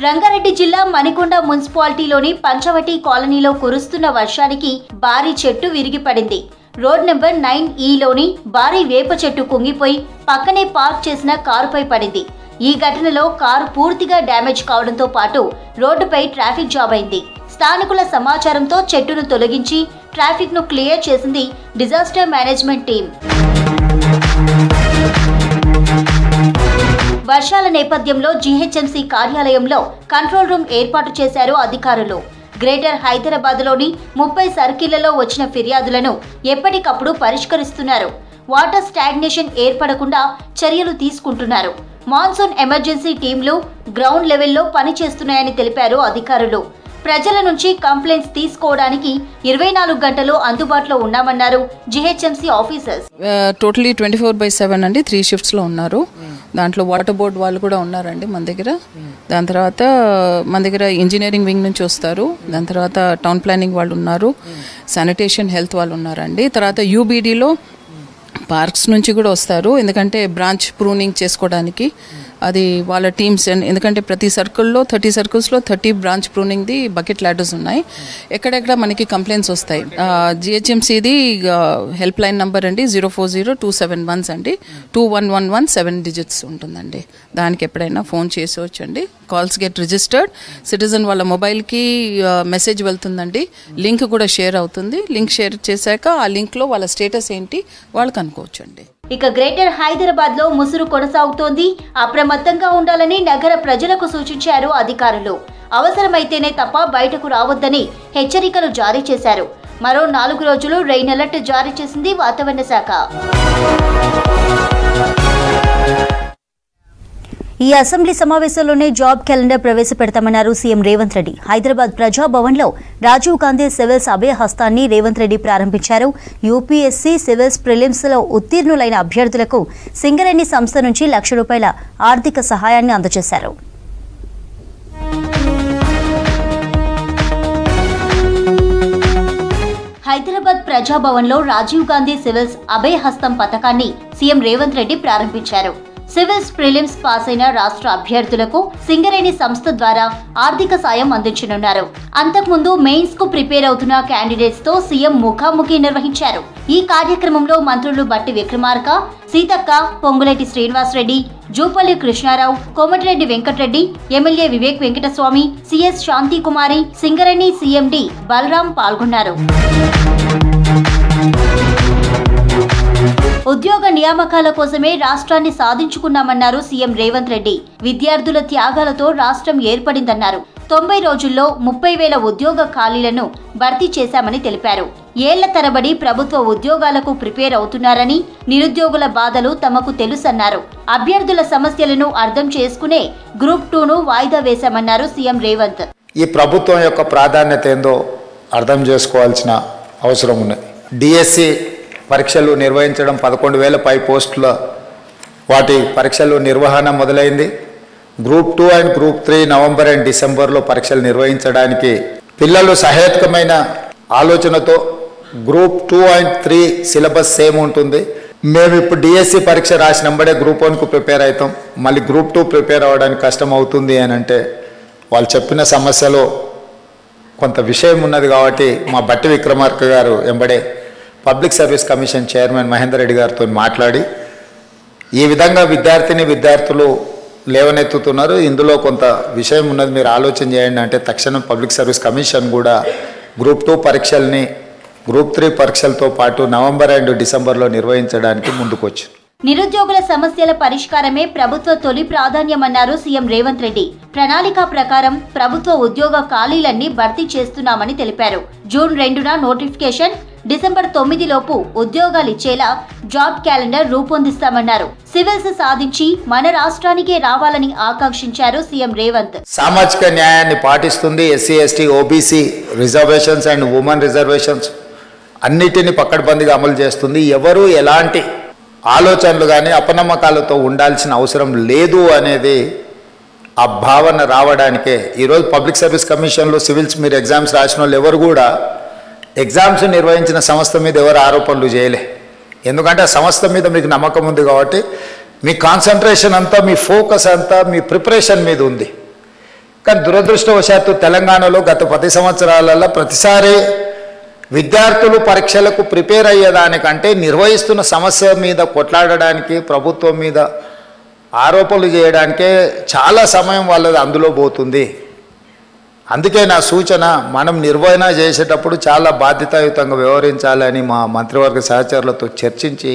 రంగారెడ్డి జిల్లా మణికొండ మున్సిపాలిటీలోని పంచవటి కాలనీలో కురుస్తున్న వర్షానికి భారీ చెట్టు విరిగిపడింది. రోడ్ నెంబర్ 9E భారీ వేప చెట్టు కుంగిపోయి పక్కనే పార్క్ చేసిన కారుపై పడింది. ఈ ఘటనలో కారు పూర్తిగా డ్యామేజ్ కావడంతో పాటు రోడ్డుపై ట్రాఫిక్ జామ్ అయింది. స్థానికుల సమాచారంతో చెట్టును తొలగించి ట్రాఫిక్ ను క్లియర్ చేసింది డిజాస్టర్ మేనేజ్మెంట్ టీం. వర్షాల నేపథ్యంలో జీహెచ్ఎంసీ కార్యాలయంలో కంట్రోల్ రూమ్ ఏర్పాటు చేశారు అధికారులు. గ్రేటర్ హైదరాబాద్లోని 30 సర్కిళ్లలో వచ్చిన ఫిర్యాదులను ఎప్పటికప్పుడు పరిష్కరిస్తున్నారు. వాటర్ స్టాగ్నేషన్ ఏర్పడకుండా చర్యలు తీసుకుంటున్నారు. మాన్సూన్ ఎమర్జెన్సీ టీంలు గ్రౌండ్ లెవెల్లో పనిచేస్తున్నాయని తెలిపారు అధికారులు. ప్రజల నుంచి కంప్లైంట్స్ తీసుకోవడానికి 24 గంటలు అందుబాటులో ఉన్నామన్నారు జీహెచ్ఎంసీ ఆఫీసర్స్. టోటలీ 24/7 అండి, 3 షిఫ్ట్స్లో ఉన్నారు. దాంట్లో వాటర్ బోర్డ్ వాళ్ళు కూడా ఉన్నారండి మన దగ్గర. దాని తర్వాత మన దగ్గర ఇంజనీరింగ్ వింగ్ నుంచి వస్తారు. దాని తర్వాత టౌన్ ప్లానింగ్ వాళ్ళు ఉన్నారు, శానిటేషన్ హెల్త్ వాళ్ళు ఉన్నారండి. తర్వాత యూబీడీలో పార్క్స్ నుంచి కూడా వస్తారు, ఎందుకంటే బ్రాంచ్ ప్రూనింగ్ చేసుకోవడానికి అది వాళ్ళ టీమ్స్. ఎందుకంటే ప్రతి సర్కిల్లో 30 సర్కిల్స్లో 30 బ్రాంచ్ ప్రూనింగ్ది బకెట్ ల్యాడర్స్ ఉన్నాయి. ఎక్కడెక్కడ మనకి కంప్లైంట్స్ వస్తాయి. జిహెచ్ఎంసీది హెల్ప్ లైన్ నంబర్ అండి 040-271 అండి 2111 7 digits ఉంటుందండి. దానికి ఎప్పుడైనా ఫోన్ చేసేవచ్చండి. Calls get registered. సిటిజన్ వాళ్ళ మొబైల్కి మెసేజ్ వెళ్తుందండి, లింక్ కూడా షేర్ అవుతుంది. లింక్ షేర్ చేశాక ఆ లింక్లో వాళ్ళ స్టేటస్ ఏంటి వాళ్ళు కనుక్కోవచ్చండి. ఇక గ్రేటర్ హైదరాబాద్ లో ముసురు కొనసాగుతోంది. అప్రమత్తంగా ఉండాలని నగర ప్రజలకు సూచించారు అధికారులు. అవసరమైతేనే తప్ప బయటకు రావద్దని హెచ్చరికలు జారీ చేశారు. మరో 4 రోజులు రెయిన్ అలర్ట్ జారీ చేసింది వాతావరణ శాఖ. ఈ అసెంబ్లీ సమావేశంలోనే జాబ్ క్యాలెండర్ ప్రవేశపెడతామన్నారు సీఎం రేవంత్ రెడ్డి. హైదరాబాద్ ప్రజాభవన్లో రాజీవ్ గాంధీ సివిల్స్ అభయ హస్తాన్ని రేవంత్ రెడ్డి ప్రారంభించారు. యూపీఎస్సీ సివిల్స్ ప్రిలిమ్స్ లో ఉత్తీర్ణులైన అభ్యర్థులకు సింగరేణి సంస్థ నుంచి ₹1,00,000 ఆర్థిక సహాయాన్ని అందజేశారు. హైదరాబాద్ ప్రజాభవన్లో రాజీవ్ గాంధీ సివిల్స్ అభయ హస్తం పథకాన్ని సీఎం రేవంత్ రెడ్డి ప్రారంభించారు. సివిల్స్ ప్రిలిమ్స్ పాస్ అయిన రాష్ట్ర అభ్యర్థులకు సింగరేణి సంస్థ ద్వారా ఆర్థిక సాయం అందించనున్నారు. అంతకుముందు మెయిన్స్ కు ప్రిపేర్ అవుతున్న క్యాండిడేట్స్ తో సీఎం ముఖాముఖి నిర్వహించారు. ఈ కార్యక్రమంలో మంత్రులు బట్టి Vikramarka, Seethakka, Ponguleti Srinivasa Reddy, Jupally Krishna Rao, Komatireddy Venkat Reddy, MLA Vivek Venkataswamy, CS Shanthi Kumari, Singareni CMD Balram పాల్గొన్నారు. ఉద్యోగ నియామకాల కోసమే రాష్ట్రాన్ని సాధించుకున్నామన్నారు సీఎం రేవంత్ రెడ్డి. విద్యార్థుల త్యాగాలతో రాష్ట్రం ఏర్పడిందన్నారు. 90 రోజుల్లో 30,000 ఉద్యోగ ఖాళీలను భర్తీ చేశామని తెలిపారు. ఏళ్ల తరబడి ప్రభుత్వ ఉద్యోగాలకు ప్రిపేర్ అవుతున్నారని, నిరుద్యోగుల బాధలు తమకు తెలుసన్నారు. అభ్యర్థుల సమస్యలను అర్థం చేసుకునే గ్రూప్ 2ను వాయిదా వేశామన్నారు సీఎం రేవంత్. ఈ ప్రభుత్వం యొక్క ప్రాధాన్యత ఏందో అర్థం చేసుకోవాల్సిన అవసరం ఉన్నది. డిఎస్సి పరీక్షలు నిర్వహించడం 11,000 పై పోస్టుల వాటి పరీక్షలు నిర్వహణ మొదలైంది. Group 2 and group 3 November and డిసెంబర్లో పరీక్షలు నిర్వహించడానికి పిల్లలు సహేతుకమైన ఆలోచనతో గ్రూప్ 2 అండ్ 3 సిలబస్ సేమ్ ఉంటుంది. మేము ఇప్పుడు డిఎస్సి పరీక్ష రాసినంబడే గ్రూప్ 1కు ప్రిపేర్ అవుతాం. మళ్ళీ గ్రూప్ 2 ప్రిపేర్ అవ్వడానికి కష్టం అవుతుంది అని అంటే వాళ్ళు చెప్పిన సమస్యలో కొంత విషయం ఉన్నది. కాబట్టి మా బట్టి విక్రమార్క గారు ఎంబడే public service commission chairman Mahender Reddy గారితో మాట్లాడి ఈ విధంగా విద్యార్థులు లేవనెత్తుతున్నారు, ఇందులో కొంత విషయం ఉన్నది, మీరు ఆలోచన చేయండి అంటే తక్షణం పబ్లిక్ సర్వీస్ కమిషన్ కూడా గ్రూప్ 2 పరీక్షల్ని గ్రూప్ 3 పరీక్షలతో పాటు నవంబర్ అండ్ డిసెంబర్లో నిర్వహించడానికి ముందుకొచ్చింది. నిరుద్యోగుల సమస్యల పరిష్కారమే ప్రభుత్వ తొలి ప్రాధాన్యమన్నారు సీఎం రేవంత్ రెడ్డి. ప్రణాళిక ప్రకారం ప్రభుత్వ ఉద్యోగ ఖాళీలన్నీ భర్తీ చేస్తున్నామని తెలిపారు. జూన్ 2న నోటిఫికేషన్, డిసెంబర్ 9 లోపు ఉద్యోగాలిచ్చేలా జాబ్ క్యాలెండర్ రూపొందిస్తామన్నారు. సివిల్స్ సాధించి మన రాష్ట్రానికే రావాలని ఆకాంక్షించారు సీఎం రేవంత్. సామాజిక న్యాయాన్ని పాటిస్తుంది. SC, ST, OBC reservations and women reservations అన్నిటిని పకడ్బందీగా అమలు చేస్తుంది. ఎవరు ఎలాంటి ఆలోచనలు కానీ అపనమ్మకాలతో ఉండాల్సిన అవసరం లేదు అనేది ఆ భావన రావడానికే ఈరోజు పబ్లిక్ సర్వీస్ కమిషన్లో సివిల్స్ మీరు ఎగ్జామ్స్ రాసిన వాళ్ళు ఎవరు కూడా ఎగ్జామ్స్ నిర్వహించిన సంస్థ మీద ఎవరు ఆరోపణలు చేయలే. ఎందుకంటే ఆ సంస్థ మీద మీకు నమ్మకం ఉంది కాబట్టి మీ కాన్సన్ట్రేషన్ అంతా, మీ ఫోకస్ అంతా మీ ప్రిపరేషన్ మీద ఉంది. కానీ దురదృష్టవశాత్తు తెలంగాణలో గత 10 సంవత్సరాలలో ప్రతిసారి విద్యార్థులు పరీక్షలకు ప్రిపేర్ అయ్యేదానికంటే నిర్వహిస్తున్న సమస్య మీద కొట్లాడడానికి, ప్రభుత్వం మీద ఆరోపణలు చేయడానికే చాలా సమయం వాళ్ళది అందులో పోతుంది. అందుకే నా సూచన, మనం నిర్వహణ చేసేటప్పుడు చాలా బాధ్యతాయుతంగా వ్యవహరించాలని మా మంత్రివర్గ సహచరులతో చర్చించి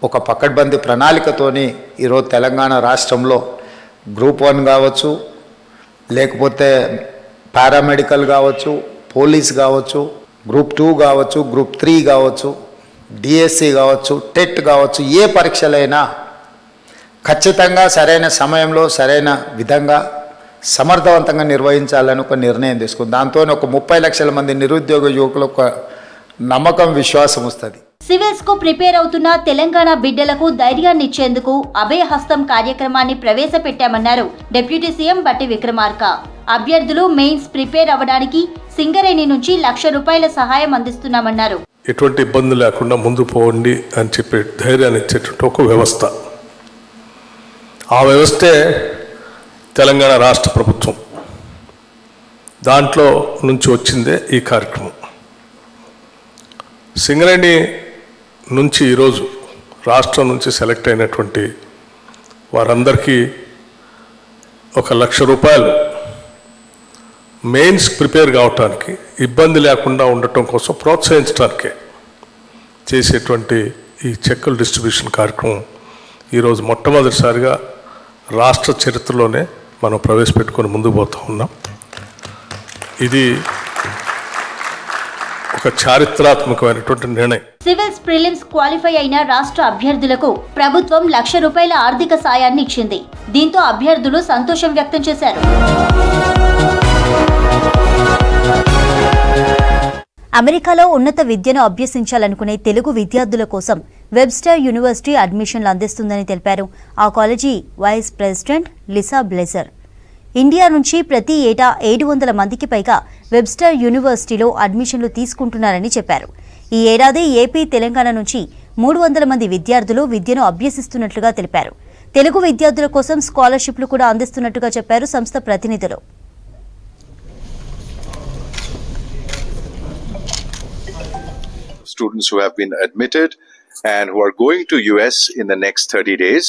ఒక పకడ్బందీ ప్రణాళికతోని ఈరోజు తెలంగాణ రాష్ట్రంలో గ్రూప్ 1 కావచ్చు, లేకపోతే పారామెడికల్ కావచ్చు, పోలీస్ కావచ్చు, గ్రూప్ 2 కావచ్చు, గ్రూప్ 3 కావచ్చు, డిఎస్సి కావచ్చు, టెట్ కావచ్చు, ఏ పరీక్షలైనా ఖచ్చితంగా సరైన సమయంలో సరైన విధంగా సమర్థవంతంగా నిర్వహించాలని ఒక నిర్ణయం తీసుకుంది. దాంతో ఒక 30 లక్షల మంది నిరుద్యోగ యువకులకు ఒక నమ్మకం, విశ్వాసం వస్తుంది. సివిల్స్ కు ప్రిపేర్ అవుతున్న తెలంగాణ బిడ్డలకు ధైర్యాన్ని ఇచ్చేందుకు అభయహస్తం కార్యక్రమాన్ని ప్రవేశపెట్టామన్నారు డిప్యూటీ సీఎం బట్టి విక్రమార్క. అభ్యర్థులు మెయిన్స్ ప్రిపేర్ అవ్వడానికి సింగరేణి నుంచి ₹1,00,000 సహాయం అందిస్తున్నామన్నారు. ఎటువంటి ఇబ్బంది లేకుండా ముందు పోండి అని చెప్పి ధైర్యాన్ని ఇచ్చేటువంటి ఒక వ్యవస్థ, ఆ వ్యవస్థే తెలంగాణ రాష్ట్ర ప్రభుత్వం. దాంట్లో నుంచి వచ్చిందే ఈ కార్యక్రమం. సింగరేణి నుంచి ఈరోజు రాష్ట్రం నుంచి సెలెక్ట్ అయినటువంటి వారందరికీ ₹1,00,000 మెయిన్స్ ప్రిపేర్ కావటానికి ఇబ్బంది లేకుండా ఉండటం కోసం ప్రోత్సహించడానికే చేసేటువంటి ఈ చెక్కుల డిస్ట్రిబ్యూషన్ కార్యక్రమం ఈరోజు మొట్టమొదటిసారిగా రాష్ట్ర చరిత్రలోనే మనం ప్రవేశపెట్టుకొని ముందుకు పోతూ ఉన్నాం. ఇది ఒక చారిత్రాత్మకమైనటువంటి నిర్ణయం. సివిల్స్ ప్రిలిమ్స్ క్వాలిఫై అయిన రాష్ట్ర అభ్యర్థులకు ప్రభుత్వం ₹1,00,000 ఆర్థిక సాయాన్ని ఇచ్చింది. దీంతో అభ్యర్థులు సంతోషం వ్యక్తం చేశారు. అమెరికాలో ఉన్నత విద్యను అభ్యసించాలనుకునే తెలుగు విద్యార్థుల కోసం వెబ్స్టర్ యూనివర్సిటీ అడ్మిషన్లు అందిస్తుందని తెలిపారు ఆ college vice president Lisa Blazer. India నుంచి ప్రతి ఏటా 700 మందికి పైగా వెబ్స్టర్ యూనివర్సిటీలో అడ్మిషన్లు తీసుకుంటున్నారని చెప్పారు. ఈ ఏడాది ఏపీ, తెలంగాణ నుంచి 300 మంది విద్యార్థులు విద్యను అభ్యసిస్తున్నట్లుగా తెలిపారు. తెలుగు విద్యార్థుల కోసం స్కాలర్షిప్లు కూడా అందిస్తున్నట్టుగా చెప్పారు సంస్థ ప్రతినిధులు. Students who have been admitted and who are going to US in the next 30 days.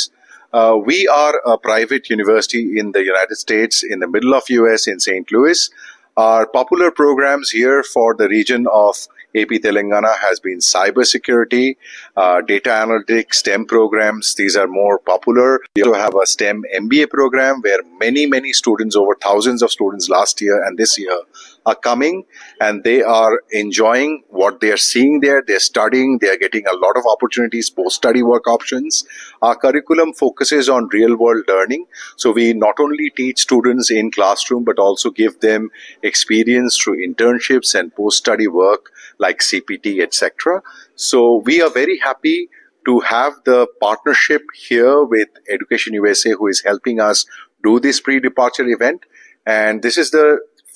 We are a private university in the United States, in the middle of US in St. Louis. Our popular programs here for the region of AP Telangana has been cybersecurity, data analytics, STEM programs. These are more popular. We also have a STEM MBA program where many students, over thousands of students last year and this year, are coming and they are enjoying what they are seeing there. They're studying, they are getting a lot of opportunities, post-study work options. Our curriculum focuses on real-world learning. So we not only teach students in classroom, but also give them experience through internships and post-study work like CPT, etc. So we are very happy to have the partnership here with Education USA, who is helping us do this pre-departure event. And this is the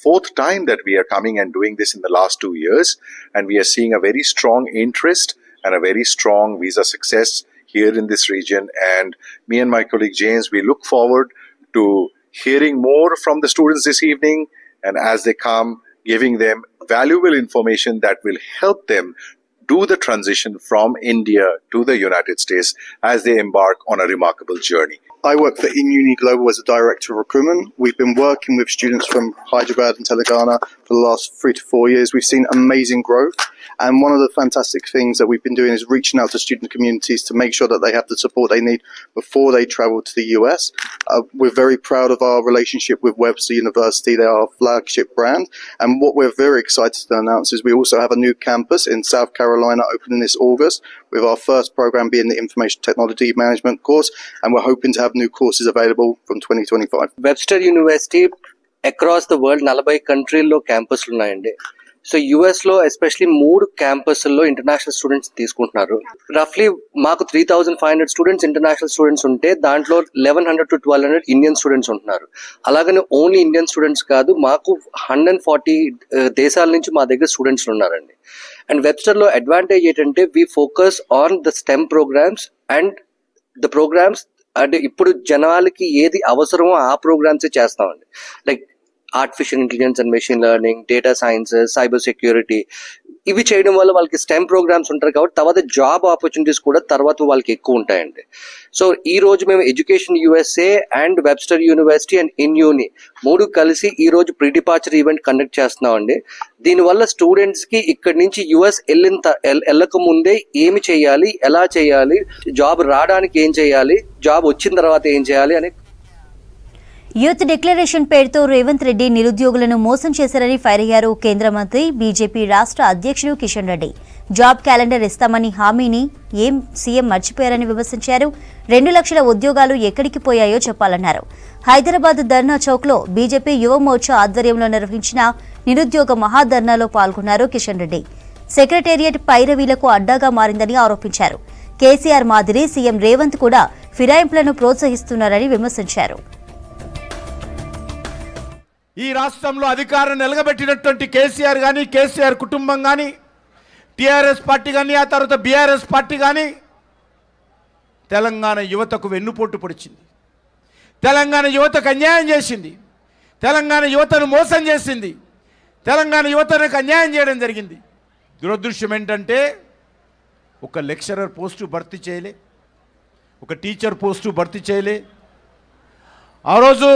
4th time that we are coming and doing this in the last 2 years. And we are seeing a very strong interest and a very strong visa success here in this region. And me and my colleague James, we look forward to hearing more from the students this evening. And as they come, giving them valuable information that will help them do the transition from India to the United States as they embark on a remarkable journey. I work for InUni Global as a director of recruitment. We've been working with students from Hyderabad and Telangana for the last 3 to 4 years. We've seen amazing growth. And one of the fantastic things that we've been doing is reaching out to student communities to make sure that they have the support they need before they travel to the US. We're very proud of our relationship with Webster University. They are our flagship brand. And what we're very excited to announce is we also have a new campus in South Carolina opening this August, with our first program being the Information Technology Management course. And we're hoping to have new courses available from 2025. Webster University across the world 40 కంట్రీల్లో క్యాంపస్లు ఉన్నాయండి. So US లో especially 3 క్యాంపస్ల్లో international students తీసుకుంటున్నారు. రఫ్లీ మాకు 3,500 students international students ఉంటే దాంట్లో 1,100 to 1,200 Indian students ఉంటున్నారు. అలాగనే only Indian students కాదు, మాకు 140 దేశాల నుంచి మా దగ్గర స్టూడెంట్స్ ఉన్నారండి. అండ్ వెబ్స్టర్ లో అడ్వాంటేజ్ ఏంటంటే we focus on the STEM programs and the programs అంటే ఇప్పుడు జనాలకి ఏది అవసరమో ఆ ప్రోగ్రామ్సే చేస్తామండి. Like artificial intelligence and machine learning, data sciences, cyber security, ఇవి చేయడం వల్ల వాళ్ళకి స్టెమ్ ప్రోగ్రామ్స్ ఉంటారు కాబట్టి తర్వాత జాబ్ ఆపర్చునిటీస్ కూడా తర్వాత వాళ్ళకి ఎక్కువ ఉంటాయండి. సో ఈ రోజు మేము education USA and Webster university and ఇన్యూని 3 కలిసి ఈ రోజు ప్రీ డిపార్చర్ ఈవెంట్ కండక్ట్ చేస్తున్నామండి. దీనివల్ల స్టూడెంట్స్ కి ఇక్కడి నుంచి యుఎస్ వెళ్ళక ముందే ఏమి చేయాలి, ఎలా చేయాలి, జాబ్ రావడానికి ఏం చేయాలి, జాబ్ వచ్చిన తర్వాత ఏం చేయాలి అనే యూత్ డిక్లరేషన్ పేరుతో రేవంత్ రెడ్డి నిరుద్యోగులను మోసం చేశారని ఫైర్ అయ్యారు కేంద్ర మంత్రి బీజేపీ రాష్ట్ర అధ్యక్షుడు కిషన్ రెడ్డి. జాబ్ క్యాలెండర్ ఇస్తామని హామీని సీఎం మర్చిపోయారని విమర్శించారు. 2 లక్షల ఉద్యోగాలు ఎక్కడికి పోయాయో చెప్పాలన్నారు. హైదరాబాద్ ధర్నా చౌక్లో బీజేపీ యువ మోర్చా ఆధ్వర్యంలో నిర్వహించిన నిరుద్యోగ మహాధర్నాలో పాల్గొన్నారు కిషన్ రెడ్డి. సెక్రటేరియట్ పైరవీలకు అడ్డాగా మారిందని ఆరోపించారు. కేసీఆర్ మాదిరి సీఎం రేవంత్ కూడా ఫిరాయింపులను ప్రోత్సహిస్తున్నారని విమర్శించారు. ఈ రాష్ట్రంలో అధికారం నిలగబెట్టినటువంటి కేసీఆర్ కానీ, కేసీఆర్ కుటుంబం కానీ, టీఆర్ఎస్ పార్టీ కానీ, ఆ తర్వాత బీఆర్ఎస్ పార్టీ కానీ తెలంగాణ యువతకు వెన్నుపోటు పొడిచింది. తెలంగాణ యువతకు అన్యాయం చేసింది. తెలంగాణ యువతను మోసం చేసింది. తెలంగాణ యువతకు అన్యాయం చేయడం జరిగింది. దురదృష్టం ఏంటంటే ఒక లెక్చరర్ పోస్టు భర్తీ చేయలే, ఒక టీచర్ పోస్టు భర్తీ చేయలే. ఆ రోజు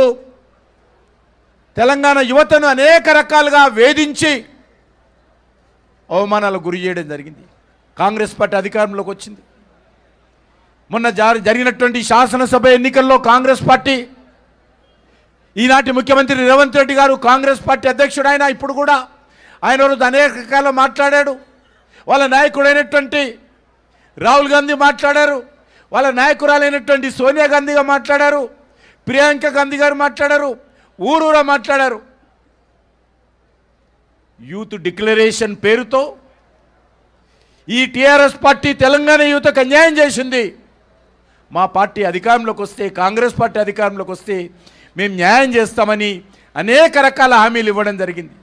తెలంగాణ యువతను అనేక రకాలుగా వేధించి అవమానాలకు గురి చేయడం జరిగింది. కాంగ్రెస్ పార్టీ అధికారంలోకి వచ్చింది. మొన్న జరిగినటువంటి శాసనసభ ఎన్నికల్లో కాంగ్రెస్ పార్టీ, ఈనాటి ముఖ్యమంత్రి రేవంత్ రెడ్డి గారు కాంగ్రెస్ పార్టీ అధ్యక్షుడు, ఆయన ఇప్పుడు కూడా ఆయన రోజు అనేక రకాల మాట్లాడాడు. వాళ్ళ నాయకుడైనటువంటి రాహుల్ గాంధీ మాట్లాడారు, వాళ్ళ నాయకురాలైనటువంటి సోనియా గాంధీగా మాట్లాడారు, ప్రియాంక గాంధీ గారు మాట్లాడారు, ఊరూరా మాట్లాడారు. యూత్ డిక్లరేషన్ పేరుతో ఈ టీఆర్ఎస్ పార్టీ తెలంగాణ యువతకు అన్యాయం చేసింది. మా పార్టీ అధికారంలోకి వస్తే, కాంగ్రెస్ పార్టీ అధికారంలోకి వస్తే మేము న్యాయం చేస్తామని అనేక రకాల హామీలు ఇవ్వడం జరిగింది.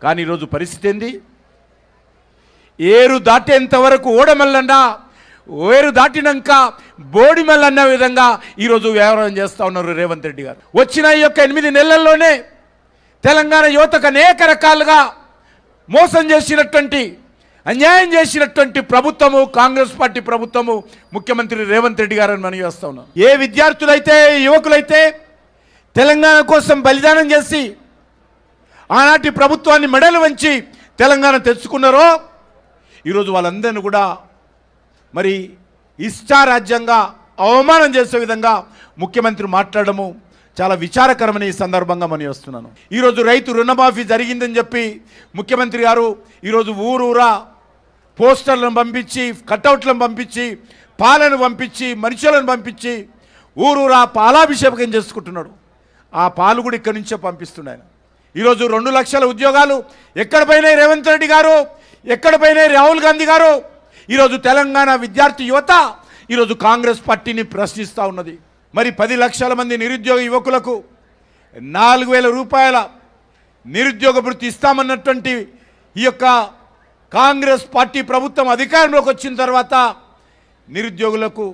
కానీ ఈరోజు పరిస్థితి ఏంది? ఏరు దాటేంత వరకు ఓడమల్లన్నా, వేరు దాటినాక బోడిమల్ అన్న విధంగా ఈరోజు వ్యవహారం చేస్తూ ఉన్నారు రేవంత్ రెడ్డి గారు. వచ్చిన ఈ యొక్క 8 నెలల్లోనే తెలంగాణ యువతకు అనేక రకాలుగా మోసం చేసినటువంటి, అన్యాయం చేసినటువంటి ప్రభుత్వము కాంగ్రెస్ పార్టీ ప్రభుత్వము, ముఖ్యమంత్రి రేవంత్ రెడ్డి గారని మనం చేస్తూ ఉన్నాం. ఏ విద్యార్థులైతే, యువకులైతే తెలంగాణ కోసం బలిదానం చేసి ఆనాటి ప్రభుత్వాన్ని మెడలు వంచి తెలంగాణ తెచ్చుకున్నారో ఈరోజు వాళ్ళందరినీ కూడా మరి ఇష్టారాజ్యంగా అవమానం చేసే విధంగా ముఖ్యమంత్రి మాట్లాడము చాలా విచారకరమని ఈ సందర్భంగా మనం వస్తున్నాను. ఈరోజు రైతు రుణమాఫీ జరిగిందని చెప్పి ముఖ్యమంత్రి గారు ఈరోజు ఊరూరా పోస్టర్లను పంపించి, కట్అవుట్లను పంపించి, పాలను పంపించి, మనుషులను పంపించి ఊరూరా పాలాభిషేకం చేసుకుంటున్నాడు. ఆ పాలు కూడా ఇక్కడి నుంచే పంపిస్తున్నాయి. ఈరోజు 2 లక్షల ఉద్యోగాలు ఎక్కడ పోయినాయి రేవంత్ రెడ్డి గారు, ఎక్కడ పోయినాయి రాహుల్ గాంధీ గారు? ఈరోజు తెలంగాణ విద్యార్థి యువత ఈరోజు కాంగ్రెస్ పార్టీని ప్రశ్నిస్తూ ఉన్నది. మరి 10 లక్షల మంది నిరుద్యోగ యువకులకు 4,000 రూపాయల నిరుద్యోగ భృతి ఇస్తామన్నటువంటి ఈ యొక్క కాంగ్రెస్ పార్టీ ప్రభుత్వం అధికారంలోకి వచ్చిన తర్వాత నిరుద్యోగులకు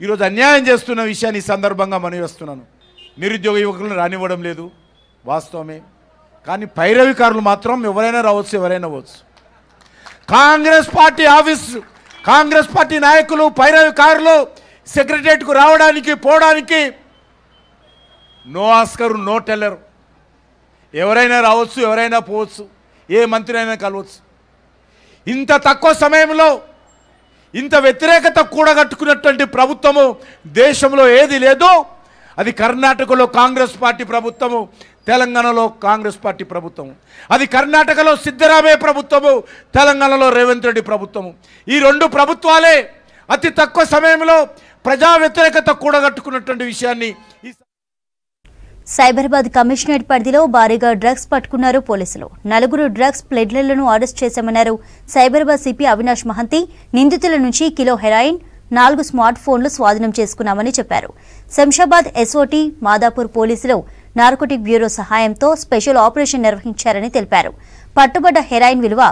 ఈరోజు అన్యాయం చేస్తున్న విషయాన్ని ఈ సందర్భంగా మనం చేస్తున్నాను. నిరుద్యోగ యువకులను రానివ్వడం లేదు వాస్తవమే, కానీ పైరవికారులు మాత్రం ఎవరైనా రావచ్చు, ఎవరైనా అవ్వచ్చు. Congress party office, Congress party నాయకులు, పైరవికారులు సెక్రటరియట్కు రావడానికి పోవడానికి నో ఆస్కర్, నో టెల్లర్. ఎవరైనా రావచ్చు, ఎవరైనా పోవచ్చు, ఏ మంత్రి అయినా కలవచ్చు. ఇంత తక్కువ సమయంలో ఇంత వ్యతిరేకత కూడగట్టుకున్నటువంటి ప్రభుత్వము దేశంలో ఏది లేదు. అది కర్ణాటకలో కాంగ్రెస్ పార్టీ ప్రభుత్వము, తెలంగాణలో కాంగ్రెస్ పార్టీ ప్రభుత్వము. అది కర్ణాటకలో సిద్ధరామయ్య ప్రభుత్వము, తెలంగాణలో రేవంత్ రెడ్డి ప్రభుత్వము. ఈ 2 ప్రభుత్వాలే అతి తక్కువ సమయంలో ప్రజా వ్యతిరేకత కూడగట్టుకున్నటువంటి విషయాన్ని సైబరాబాద్ కమిషనరేట్ పరిధిలో భారీగా డ్రగ్స్ పట్టుకున్నారు పోలీసులు. 4 డ్రగ్స్ ప్లెడ్లర్లను అరెస్ట్ చేశామన్నారు సైబరాబాద్ సిపి అవినాష్ మహంతి. నిందితుల నుంచి కిలో హెరాయిన్, 4 స్మార్ట్ ఫోన్లు స్వాధీనం చేసుకున్నామని చెప్పారు. శంషాబాద్ ఎస్ఓటీ మాదాపూర్ పోలీసులు నార్కోటిక్ బ్యూరో సహాయంతో స్పెషల్ ఆపరేషన్ నిర్వహించారని తెలిపారు. పట్టుబడ్డ హెరాయిన్ విలువ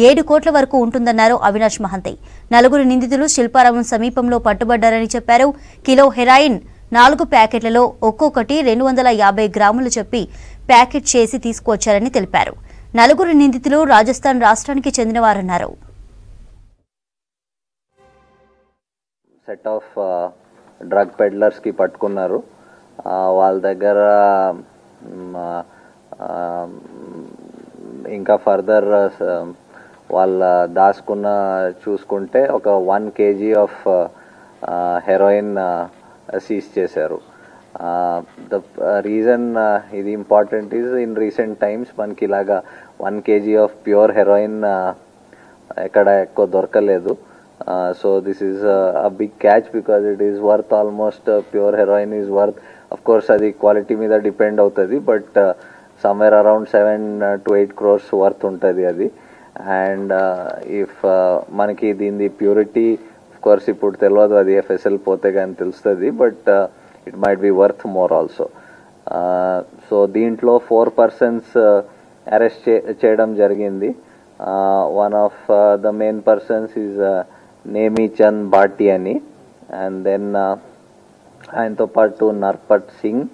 7 కోట్ల వరకు ఉంటుందన్నారు అవినాష్ మహంతి. 4 నిందితులు శిల్పారామం సమీపంలో పట్టుబడ్డారని చెప్పారు. కిలో హెరాయిన్ 4 ప్యాకెట్లలో ఒక్కొక్కటి 250 గ్రాములు చెప్పి ప్యాకెట్ చేసి తీసుకొచ్చారని తెలిపారు. 4 నిందితులు రాజస్థాన్ రాష్ట్రానికి చెందినవారన్నారు. సెట్ ఆఫ్ డ్రగ్ పెడ్లర్స్ కి పట్టుకున్నారు. వాళ్ళ దగ్గర ఇంకా ఫర్దర్ వాళ్ళ దాచుకున్న చూసుకుంటే ఒక 1 kg ఆఫ్ హెరోయిన్ సీజ్ చేశారు. ద రీజన్ ఇది important is in recent times మనకి ఇలాగా 1 kg ఆఫ్ ప్యూర్ హెరోయిన్ ఎక్కడ ఎక్కువ దొరకలేదు. So this is a big catch because it is worth almost pure heroin is worth, of course అది quality మీద depend అవుతుంది, but somewhere around 7 to 8 crores worth ఉంటుంది అది. అండ్ ఇఫ్ మనకి దీని ప్యూరిటీ కోర్స్ ఇప్పుడు తెలియదు, అది FSL పోతే కానీ తెలుస్తుంది, but it might be worth more also. So దీంట్లో 4 persons అరెస్ట్ చేయడం జరిగింది. One of the main persons is Nemichand Bhati అని, అండ్ దెన్ ఆయనతో పాటు నర్పట్ సింగ్,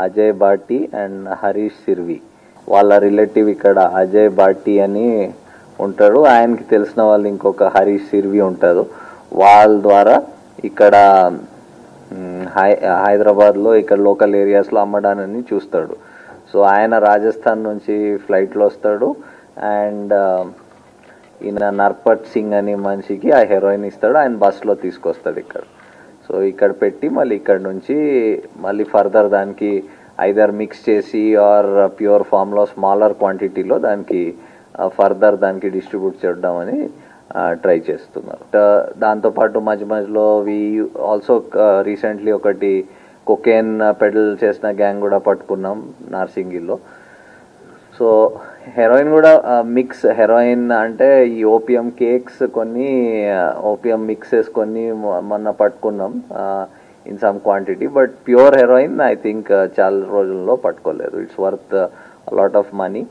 అజయ్ భాటి అండ్ హరీష్ సిర్వి. వాళ్ళ రిలేటివ్ ఇక్కడ అజయ్ భాటి అని ఉంటాడు, ఆయనకి తెలిసిన వాళ్ళు ఇంకొక హరీష్ సిర్వి ఉంటారు. వాళ్ళ ద్వారా ఇక్కడ హైదరాబాద్లో ఇక్కడ లోకల్ ఏరియాస్లో అమ్మడానని చూస్తాడు. సో ఆయన రాజస్థాన్ నుంచి ఫ్లైట్లో వస్తాడు, అండ్ ఈయన నర్పట్ సింగ్ అనే మనిషికి ఆ హెరోయిన్ ఇస్తాడు, ఆయన బస్సులో తీసుకొస్తాడు ఇక్కడ. సో ఇక్కడ పెట్టి మళ్ళీ ఇక్కడ నుంచి మళ్ళీ ఫర్దర్ దానికి ఐదర్ మిక్స్ చేసి ఆర్ ప్యూర్ ఫామ్లో స్మాలర్ క్వాంటిటీలో దానికి ఫర్దర్ దానికి డిస్ట్రిబ్యూట్ చేయడం ట్రై చేస్తున్నారు. దాంతోపాటు మధ్య మధ్యలో వి ఆల్సో రీసెంట్లీ ఒకటి కొకేన్ పెడల్ చేసిన గ్యాంగ్ కూడా పట్టుకున్నాం నార్సింగిలో. సో హెరోయిన్ కూడా మిక్స్ హెరోయిన్ అంటే ఈ ఓపియం కేక్స్ కొన్ని, ఓపియం మిక్సెస్ కొన్ని మొన్న పట్టుకున్నాం in some quantity, but pure heroin I think చాలా రోజుల్లో పట్టుకోలేదు. It's worth lot of money.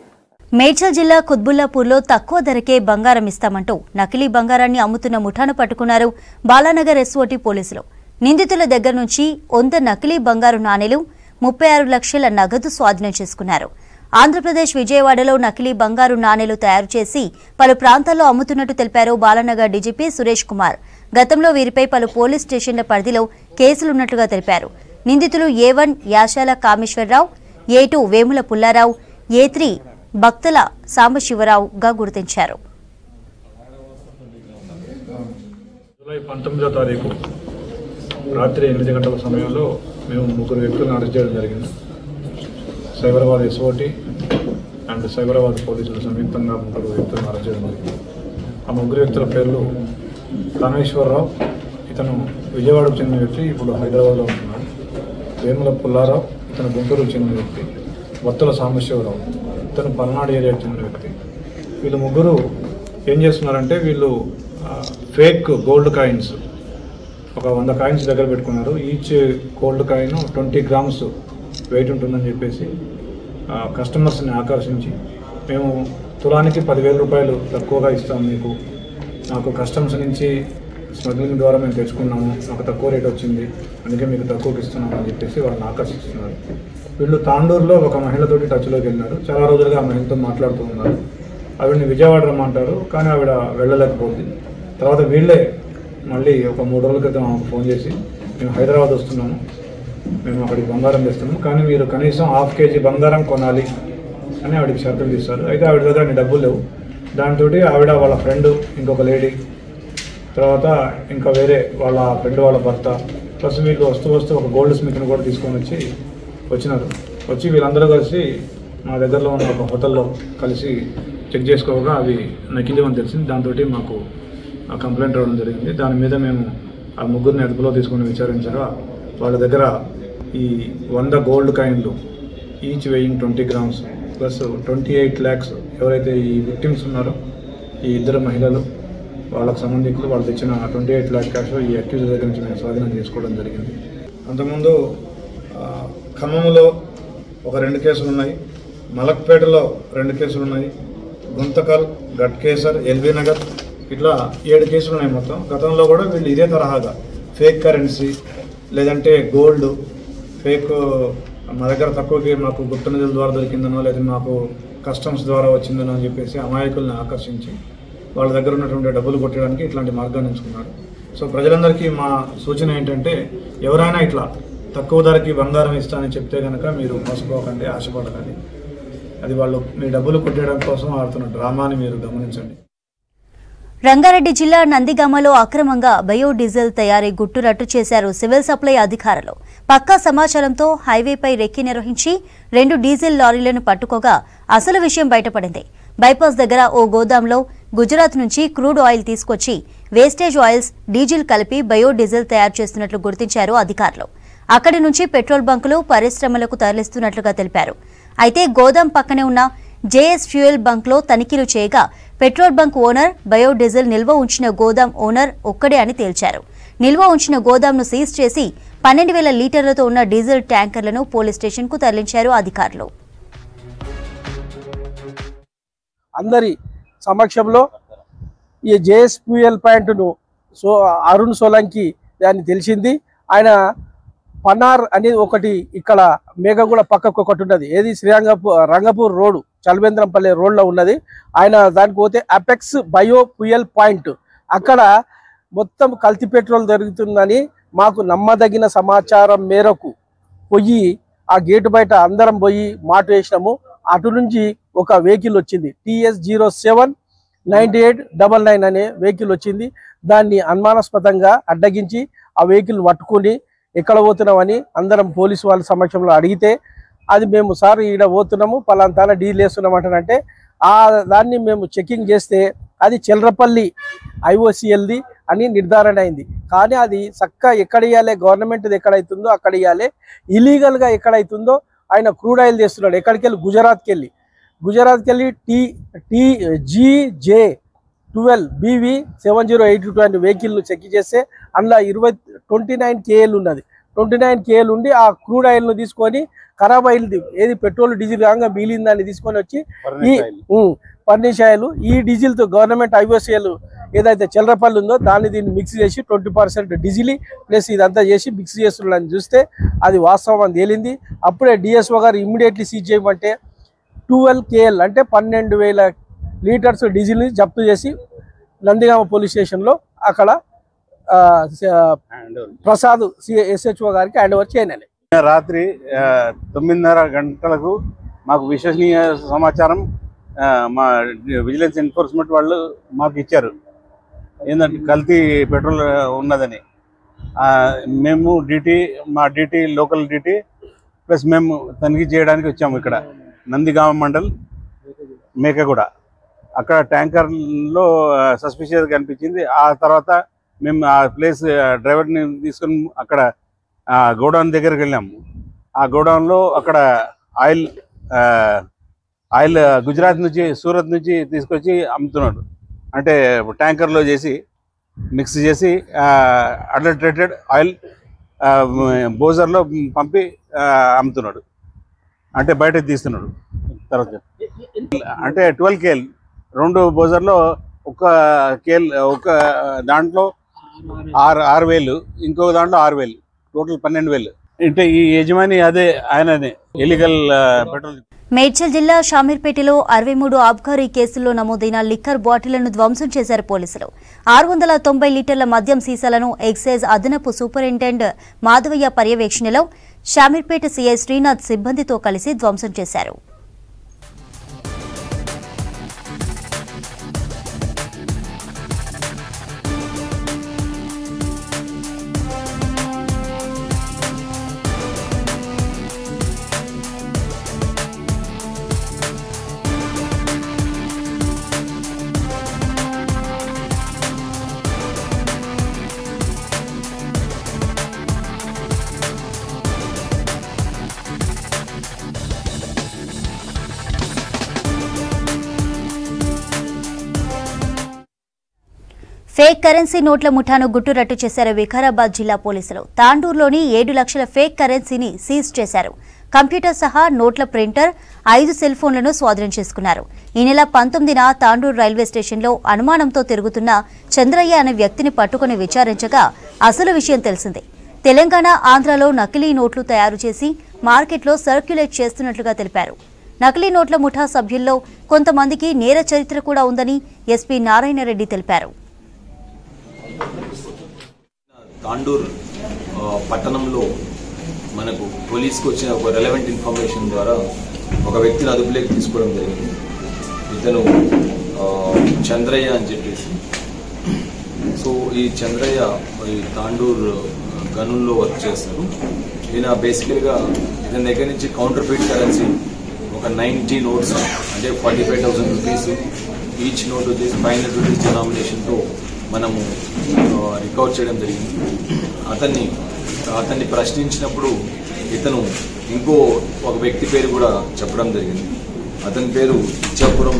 Medchal జిల్లా కుత్బుల్లాపూర్లో తక్కువ ధరకే బంగారం ఇస్తామంటూ నకిలీ బంగారాన్ని అమ్ముతున్న ముఠాను పట్టుకున్నారు బాలానగర్ ఎస్ఓటీ పోలీసులు. నిందితుల దగ్గర నుంచి 100 నకిలీ బంగారు నాణేలు, 36 లక్షల నగదు స్వాధీనం చేసుకున్నారు. ఆంధ్రప్రదేశ్ విజయవాడలో నకిలీ బంగారు నాణేలు తయారు చేసి పలు ప్రాంతాల్లో అమ్ముతున్నట్టు తెలిపారు బాలానగర్ డీజీపీ సురేష్ కుమార్. గతంలో వీరిపై పలు పోలీస్ స్టేషన్ల పరిధిలో కేసులున్నట్లుగా తెలిపారు. నిందితులు A1 యాశాల Kameswara Rao, A2 Vemula Pullarao, A3 భక్తుల సాంబశివరావుగా గుర్తించారు. జూలై 19వ తారీఖు రాత్రి 8 గంటల సమయంలో మేము 3 వ్యక్తులను అరెస్ట్ చేయడం జరిగింది. సైబరాబాద్ ఎస్ఓటీ అండ్ సైబరాబాద్ పోలీసులు సంయుక్తంగా 3 వ్యక్తులను అరెస్ట్ చేయడం జరిగింది. ఆ 3 వ్యక్తుల పేర్లు కామేశ్వరరావు, ఇతను విజయవాడకు చెందిన వ్యక్తి, ఇప్పుడు హైదరాబాద్లో ఉంటున్నాడు. వేముల పుల్లారావు, ఇతను గుంటూరుకు చెందిన వ్యక్తి. భక్తుల సాంబశివరావు, ఇతను పల్నాడు ఏరియాకు చెందిన వ్యక్తి. వీళ్ళు 3 ఏం చేస్తున్నారంటే వీళ్ళు ఫేక్ గోల్డ్ కాయిన్స్ ఒక 100 కాయిన్స్ దగ్గర పెట్టుకున్నారు. Each gold coin 20 grams weight ఉంటుందని చెప్పేసి కస్టమర్స్ని ఆకర్షించి మేము తులానికి 10,000 రూపాయలు తక్కువగా ఇస్తాం మీకు, నాకు కస్టమర్స్ నుంచి స్మగ్లింగ్ ద్వారా మేము తెచ్చుకున్నాము, నాకు తక్కువ రేట్ వచ్చింది, అందుకే మీకు తక్కువకి ఇస్తున్నాము అని చెప్పేసి వాళ్ళని ఆకర్షిస్తున్నారు. వీళ్ళు తాండూరులో ఒక మహిళతోటి టచ్లోకి వెళ్ళినారు. చాలా రోజులుగా ఆ మహిళతో మాట్లాడుతూ ఉన్నారు. ఆవిడని విజయవాడ రమ్మంటారు, కానీ ఆవిడ వెళ్ళలేకపోతుంది. తర్వాత వీళ్ళే మళ్ళీ ఒక 3 రోజుల క్రితం ఆమెకు ఫోన్ చేసి మేము హైదరాబాద్ వస్తున్నాము, మేము అక్కడికి బంగారం తెస్తున్నాము, కానీ మీరు కనీసం 1/2 kg బంగారం కొనాలి అని ఆవిడకి షరతులు తీస్తారు. అయితే ఆవిడ దగ్గర అన్ని డబ్బులు లేవు. దాంతో ఆవిడ, వాళ్ళ ఫ్రెండ్, ఇంకొక లేడీ, తర్వాత ఇంకా వేరే వాళ్ళ ఫ్రెండ్ వాళ్ళ భర్త, ప్లస్ వీళ్ళు వస్తూ ఒక గోల్డ్ స్మిత్ని కూడా తీసుకొని వచ్చినారు. వచ్చి వీళ్ళందరూ కలిసి మా దగ్గరలో ఉన్న ఒక హోటల్లో కలిసి చెక్ చేసుకోగా అవి నకిలీ అని తెలిసింది. దాంతో మాకు కంప్లైంట్ రావడం జరిగింది. దాని మీద మేము ఆ 3 అదుపులో తీసుకొని విచారించగా వాళ్ళ దగ్గర ఈ 100 గోల్డ్ కాయిన్లు each weighing 20 grams plus 28 lakhs ఎవరైతే ఈ విక్టిమ్స్ ఉన్నారో ఈ ఇద్దరు మహిళలు వాళ్ళకు సంబంధికులు వాళ్ళు తెచ్చిన 28 lakh క్యాష్ ఈ అక్యూజ్ దగ్గర నుంచి మేము స్వాధీనం చేసుకోవడం జరిగింది. అంతకుముందు ఖమ్మంలో ఒక 2 కేసులు ఉన్నాయి, మలక్పేటలో 2 కేసులు ఉన్నాయి, గుంతకల్, గట్కేసర్, ఎల్బీ నగర్ ఇట్లా 7 కేసులు ఉన్నాయి మొత్తం. గతంలో కూడా వీళ్ళు ఇదే తరహాగా ఫేక్ కరెన్సీ లేదంటే గోల్డ్ ఫేక్ మా దగ్గర తక్కువకి మాకు గుప్త నిధుల ద్వారా దొరికిందనో లేదా మాకు కస్టమ్స్ ద్వారా వచ్చిందనో అని చెప్పేసి అమాయకుల్ని ఆకర్షించి వాళ్ళ దగ్గర ఉన్నటువంటి డబ్బులు కొట్టడానికి ఇట్లాంటి మార్గాన్ని ఎంచుకున్నారు. సో ప్రజలందరికీ మా సూచన ఏంటంటే ఎవరైనా ఇట్లా తక్కువ ధరకి బంగారం ఇస్తానని చెప్తే కనుక మీరు మోసపోకండి, ఆశపడకండి. అది వాళ్ళు మీ డబ్బులు కొట్టేయడం కోసం ఆడుతున్న డ్రామాని మీరు గమనించండి. రంగారెడ్డి జిల్లా నందిగామలో అక్రమంగా బయోడీజిల్ తయారీ గుట్టు రట్టు చేశారు సివిల్ సప్లై అధికారులు. పక్కా సమాచారంతో హైవేపై రెక్కి నిర్వహించి 2 డీజిల్ లారీలను పట్టుకోగా అసలు విషయం బయటపడింది. బైపాస్ దగ్గర ఓ గోదాంలో గుజరాత్ నుంచి క్రూడ్ ఆయిల్ తీసుకొచ్చి వేస్టేజ్ ఆయిల్స్, డీజిల్ కలిపి బయోడీజిల్ తయారు చేస్తున్నట్లు గుర్తించారు అధికారులు. అక్కడి నుంచి పెట్రోల్ బంకులు, పరిశ్రమలకు తరలిస్తున్నట్లుగా తెలిపారు. అయితే గోదాం పక్కనే ఉన్న జేఎస్ ఫ్యూయల్ బంక్ లో తనిఖీలు చేయగా పెట్రోల్ బంక్ ఓనర్ బయోడీజిల్ నిల్వ ఉంచిన గోదాం ఓనర్ ఒక్కడే అని తేల్చారు. నిల్వ ఉంచిన గోదాంను సీజ్ చేసి 12,000 లీటర్లతో ఉన్న డీజిల్ ట్యాంకర్లను పోలీస్ స్టేషన్ కు తరలించారు అధికారులు. అందరి సమక్షంలో ఈ జేఎస్ ఫ్యూయల్ ప్లాంట్ను అరుణ్ సోలంకి దాన్ని తెలిసింది. ఆయన పన్నార్ అనేది ఒకటి ఇక్కడ మేఘగూడ పక్కకు ఒకటి ఉన్నది, ఏది రంగపూర్ రోడ్డు చల్వేంద్రంపల్లి రోడ్లో ఉన్నది. ఆయన దానికి పోతే అపెక్స్ బయో ఫ్యూయల్ పాయింట్ అక్కడ మొత్తం కల్తీ పెట్రోల్ జరుగుతుందని మాకు నమ్మదగిన సమాచారం మేరకు పోయి ఆ గేటు బయట అందరం పోయి మాటు వేసినాము. అటు నుంచి ఒక వెహికల్ వచ్చింది, TS079899 అనే వెహికల్ వచ్చింది. దాన్ని అనుమానాస్పదంగా అడ్డగించి ఆ వెహికల్ పట్టుకుని ఎక్కడ పోతున్నామని అందరం పోలీసు వాళ్ళ సమక్షంలో అడిగితే అది మేము సార్ ఈడ పోతున్నాము పలాంతాన డీల్ వేస్తున్నామంటానంటే దాన్ని మేము చెకింగ్ చేస్తే అది చెల్రపల్లి IOCLది అని నిర్ధారణ అయింది. కానీ అది చక్కగా ఎక్కడ ఇవ్వాలి, గవర్నమెంట్ది ఎక్కడైతుందో అక్కడ ఇవ్వాలి, ఇలీగల్గా ఎక్కడైతుందో ఆయన క్రూడ్ ఆయిల్ చేస్తున్నాడు. ఎక్కడికి వెళ్ళి గుజరాత్కి వెళ్ళి TG12BV7082 అనే వెహికల్ను చెక్ చేస్తే అందులో 29 KL ఉన్నది. 29 KL ఉండి ఆ క్రూడ్ ఆయిల్ను తీసుకొని ఖరాబ్ అయింది, ఏది పెట్రోల్ డీజిల్ కాగా మిగిలిందాన్ని తీసుకొని వచ్చి ఈ ఫర్నిష్ ఆయిల్ ఈ డీజిల్తో గవర్నమెంట్ IOCL ఏదైతే చెల్రపల్లి ఉందో దీన్ని మిక్స్ చేసి 20% డీజిల్ ప్లస్ ఇదంతా చేసి మిక్స్ చేస్తున్నాడని చూస్తే అది వాస్తవం అని తేలింది. అప్పుడే DSO గారు ఇమ్మీడియట్లీ సీజ్ చేయమంటే 12 KL అంటే 12,000 లీటర్స్ డీజిల్ని జప్తు చేసి నందిగామ పోలీస్ స్టేషన్లో అక్కడ ప్రసాద్ SHO గారికి హ్యాండ్ ఓవర్ చేయనాలి. రాత్రి 9:30 గంటలకు మాకు విశ్వసనీయ సమాచారం మా విజిలెన్స్ ఎన్ఫోర్స్మెంట్ వాళ్ళు మాకు ఇచ్చారు, ఏంటంటే కల్తీ పెట్రోల్ ఉన్నదని. మేము మా డ్యూటీ లోకల్ డ్యూటీ ప్లస్ మేము తనిఖీ చేయడానికి వచ్చాము. ఇక్కడ నందిగామ మండల్ మేకగూడ అక్కడ ట్యాంకర్లో సస్పిషియస్గా కనిపించింది. ఆ తర్వాత మేము ఆ ప్లేస్ డ్రైవర్ని తీసుకొని అక్కడ గోడౌన్ దగ్గరికి వెళ్ళాము. ఆ గోడౌన్లో అక్కడ ఆయిల్ గుజరాత్ నుంచి సూరత్ నుంచి తీసుకొచ్చి అమ్ముతున్నాడు. అంటే ట్యాంకర్లో చేసి మిక్స్ చేసి అడల్టరేటెడ్ ఆయిల్ బోజర్లో పంపి అమ్ముతున్నాడు, అంటే బయటకు తీస్తున్నాడు. తర్వాత అంటే 12 KL 2 బోజర్లో ఒక దాంట్లో 6,000, ఇంకొక దాంట్లో 6,000, టోటల్ 12,000. అంటే ఈ యజమాని అదే ఆయననే ఇల్లీగల్ పెట్రోల్. మేడ్చల్ జిల్లా షామీర్పేటలో 63 ఆబ్కారీ కేసుల్లో నమోదైన లిక్కర్ బాటిళ్లను ధ్వంసం చేశారు పోలీసులు. 690 లీటర్ల మద్యం సీసాలను ఎక్సైజ్ అదనపు సూపరింటెండెంట్ మాధవయ్య పర్యవేక్షణలో షామీర్పేట సీఐ శ్రీనాథ్ సిబ్బందితో కలిసి ధ్వంసం చేశారు. ఫేక్ కరెన్సీ నోట్ల ముఠాను గుట్టురట్టు చేశారు వికారాబాద్ జిల్లా పోలీసులు. తాండూరులోని 7 లక్షల ఫేక్ కరెన్సీని సీజ్ చేశారు. కంప్యూటర్ సహా నోట్ల ప్రింటర్, 5 సెల్ ఫోన్లను స్వాధీనం చేసుకున్నారు. ఈ నెల 19న తాండూరు రైల్వే స్టేషన్లో అనుమానంతో తిరుగుతున్న చంద్రయ్య అనే వ్యక్తిని పట్టుకుని విచారించగా అసలు విషయం తెలిసింది. తెలంగాణ, ఆంధ్రలో నకిలీ నోట్లు తయారు చేసి మార్కెట్లో సర్క్యులేట్ చేస్తున్నట్లుగా తెలిపారు. నకిలీ నోట్ల ముఠా సభ్యుల్లో కొంతమందికి నేర చరిత్ర కూడా ఉందని ఎస్పీ నారాయణరెడ్డి తెలిపారు. తాండూరు పట్టణంలో మనకు పోలీస్కి వచ్చిన ఒక రెలవెంట్ ఇన్ఫర్మేషన్ ద్వారా ఒక వ్యక్తిని అదుపులోకి తీసుకోవడం జరిగింది. ఇతను చంద్రయ్య అని చెప్పేసి. సో ఈ చంద్రయ్య ఈ తాండూరు గనుల్లో వర్క్ చేస్తారు. ఈయన బేసికల్గా ఇతని దగ్గర నుంచి కౌంటర్ఫీట్ కరెన్సీ ఒక 90 నోట్స్ అంటే 45,000 రూపీస్, ఈచ్ నోట్ వచ్చేసి 500 రూపీస్ డినామినేషన్తో మనము రికవర్ చేయడం జరిగింది. అతన్ని ప్రశ్నించినప్పుడు ఇతను ఇంకో ఒక వ్యక్తి పేరు కూడా చెప్పడం జరిగింది. అతని పేరు ఇచ్చాపురం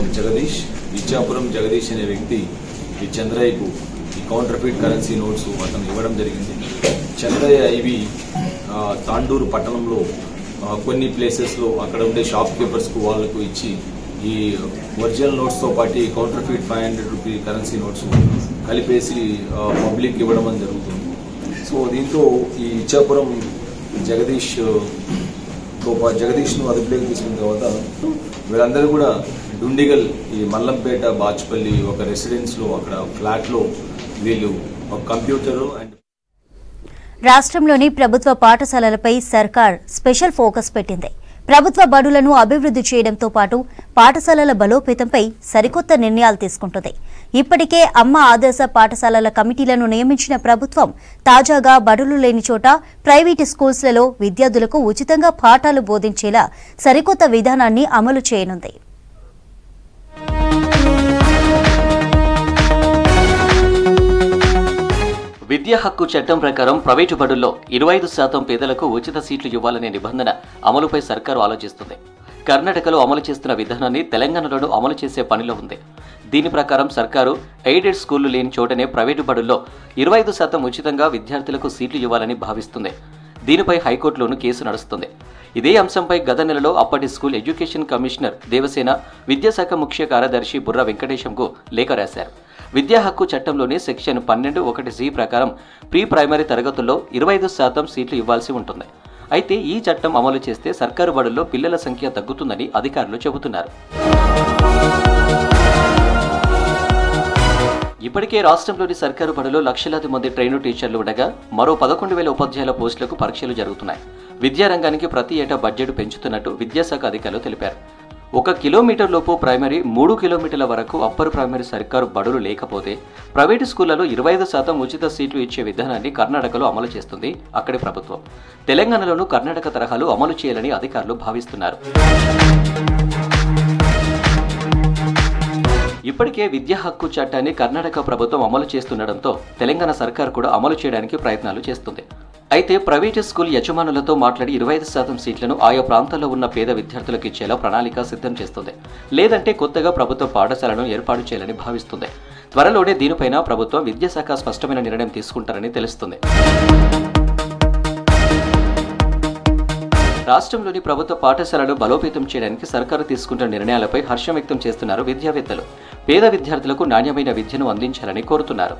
జగదీష్ అనే వ్యక్తి ఈ చంద్రయ్యకు ఈ కౌంటర్ఫీట్ కరెన్సీ నోట్స్ అతను ఇవ్వడం జరిగింది. చంద్రయ్య ఇవి తాండూరు పట్టణంలో కొన్ని ప్లేసెస్లో అక్కడ ఉండే షాప్ కీపర్స్కు వాళ్లకు ఇచ్చి ఈ ఒరిజినల్ నోట్స్తో పాటు కౌంటర్ఫీట్ 500 రూపీ కరెన్సీ నోట్స్ కలిపేసి పబ్లిక్ ఇవ్వడం అని జరుగుతుంది. సో దీంతో ఈ ఇచ్చాపురం జగదీష్ను అదుపులోకి తీసుకున్న తర్వాత వీళ్ళందరూ కూడా డుండిగల్ ఈ మల్లంపేట బాచ్పల్లి ఒక రెసిడెన్స్లో అక్కడ ఫ్లాట్లో వీళ్ళు ఒక కంప్యూటరు అండ్ రాష్ట్రంలోని ప్రభుత్వ పాఠశాలలపై సర్కార్ స్పెషల్ ఫోకస్ పెట్టింది. ప్రభుత్వ బడులను అభివృద్ధి చేయడంతో పాటు పాఠశాలల బలోపేతంపై సరికొత్త నిర్ణయాలు తీసుకుంటుంది. ఇప్పటికే అమ్మ ఆదర్శ పాఠశాలల కమిటీలను నియమించిన ప్రభుత్వం తాజాగా బడులు లేని చోట ప్రైవేటు స్కూల్స్లలో విద్యార్థులకు ఉచితంగా పాఠాలు బోధించేలా సరికొత్త విధానాన్ని అమలు చేయనుంది. విద్యా హక్కు చట్టం ప్రకారం ప్రైవేటు బడుల్లో 25% పేదలకు ఉచిత సీట్లు ఇవ్వాలనే నిబంధన అమలుపై సర్కారు ఆలోచిస్తుంది. కర్ణాటకలో అమలు చేస్తున్న విధానాన్ని తెలంగాణలోనూ అమలు చేసే పనిలో ఉంది. దీని ప్రకారం సర్కారు ఎయిడెడ్ స్కూళ్లు లేని చోటనే ప్రైవేటు బడుల్లో 25% ఉచితంగా విద్యార్థులకు సీట్లు ఇవ్వాలని భావిస్తుంది. దీనిపై హైకోర్టులోనూ కేసు నడుస్తుంది. ఇదే అంశంపై గత నెలలో అప్పటి స్కూల్ ఎడ్యుకేషన్ కమిషనర్ దేవసేన విద్యాశాఖ ముఖ్య కార్యదర్శి బుర్ర వెంకటేశంకు లేఖ రాశారు. విద్యా హక్కు చట్టంలోని సెక్షన్ 12(1)(c) ప్రకారం ప్రీ ప్రైమరీ తరగతుల్లో 25% సీట్లు ఇవ్వాల్సి ఉంటుంది. అయితే ఈ చట్టం అమలు చేస్తే సర్కారు బడుల్లో పిల్లల సంఖ్య తగ్గుతుందని అధికారులు చెబుతున్నారు. ఇప్పటికే రాష్ట్రంలోని సర్కారు బడుల్లో లక్షలాది మంది ట్రైను టీచర్లు ఉండగా మరో 11,000 ఉపాధ్యాయుల పోస్టులకు పరీక్షలు జరుగుతున్నాయి. విద్యారంగానికి ప్రతి ఏటా బడ్జెట్ పెంచుతున్నట్టు విద్యాశాఖ అధికారులు తెలిపారు. 1 కిలోమీటర్ లోపు ప్రైమరీ, 3 కిలోమీటర్ల వరకు అప్పర్ ప్రైమరీ సర్కారు బడులు లేకపోతే ప్రైవేటు స్కూళ్లలో 25% ఉచిత సీట్లు ఇచ్చే విధానాన్ని కర్ణాటకలో అమలు చేస్తుంది అక్కడి ప్రభుత్వం. తెలంగాణలోనూ కర్ణాటక తరహాలు అమలు చేయాలని అధికారులు భావిస్తున్నారు. ఇప్పటికే విద్యా హక్కు చట్టాన్ని కర్ణాటక ప్రభుత్వం అమలు చేస్తుండటంతో తెలంగాణ సర్కార్ కూడా అమలు చేయడానికి ప్రయత్నాలు చేస్తుంది. అయితే ప్రైవేటు స్కూల్ యజమానులతో మాట్లాడి 25% సీట్లను ఆయా ప్రాంతాల్లో ఉన్న పేద విద్యార్థులకు ఇచ్చేలా ప్రణాళిక సిద్ధం చేస్తుంది. లేదంటే కొత్తగా ప్రభుత్వ పాఠశాలను ఏర్పాటు చేయాలని భావిస్తుంది. త్వరలోనే దీనిపైన ప్రభుత్వం విద్యాశాఖ స్పష్టమైన నిర్ణయం తీసుకుంటారని తెలుస్తుంది. రాష్ట్రంలోని ప్రభుత్వ పాఠశాలలు బలోపేతం చేయడానికి సర్కారు తీసుకుంటున్న నిర్ణయాలపై హర్షం వ్యక్తం చేస్తున్నారు విద్యావేత్తలు. పేద విద్యార్థులకు నాణ్యమైన విద్యను అందించాలని కోరుతున్నారు.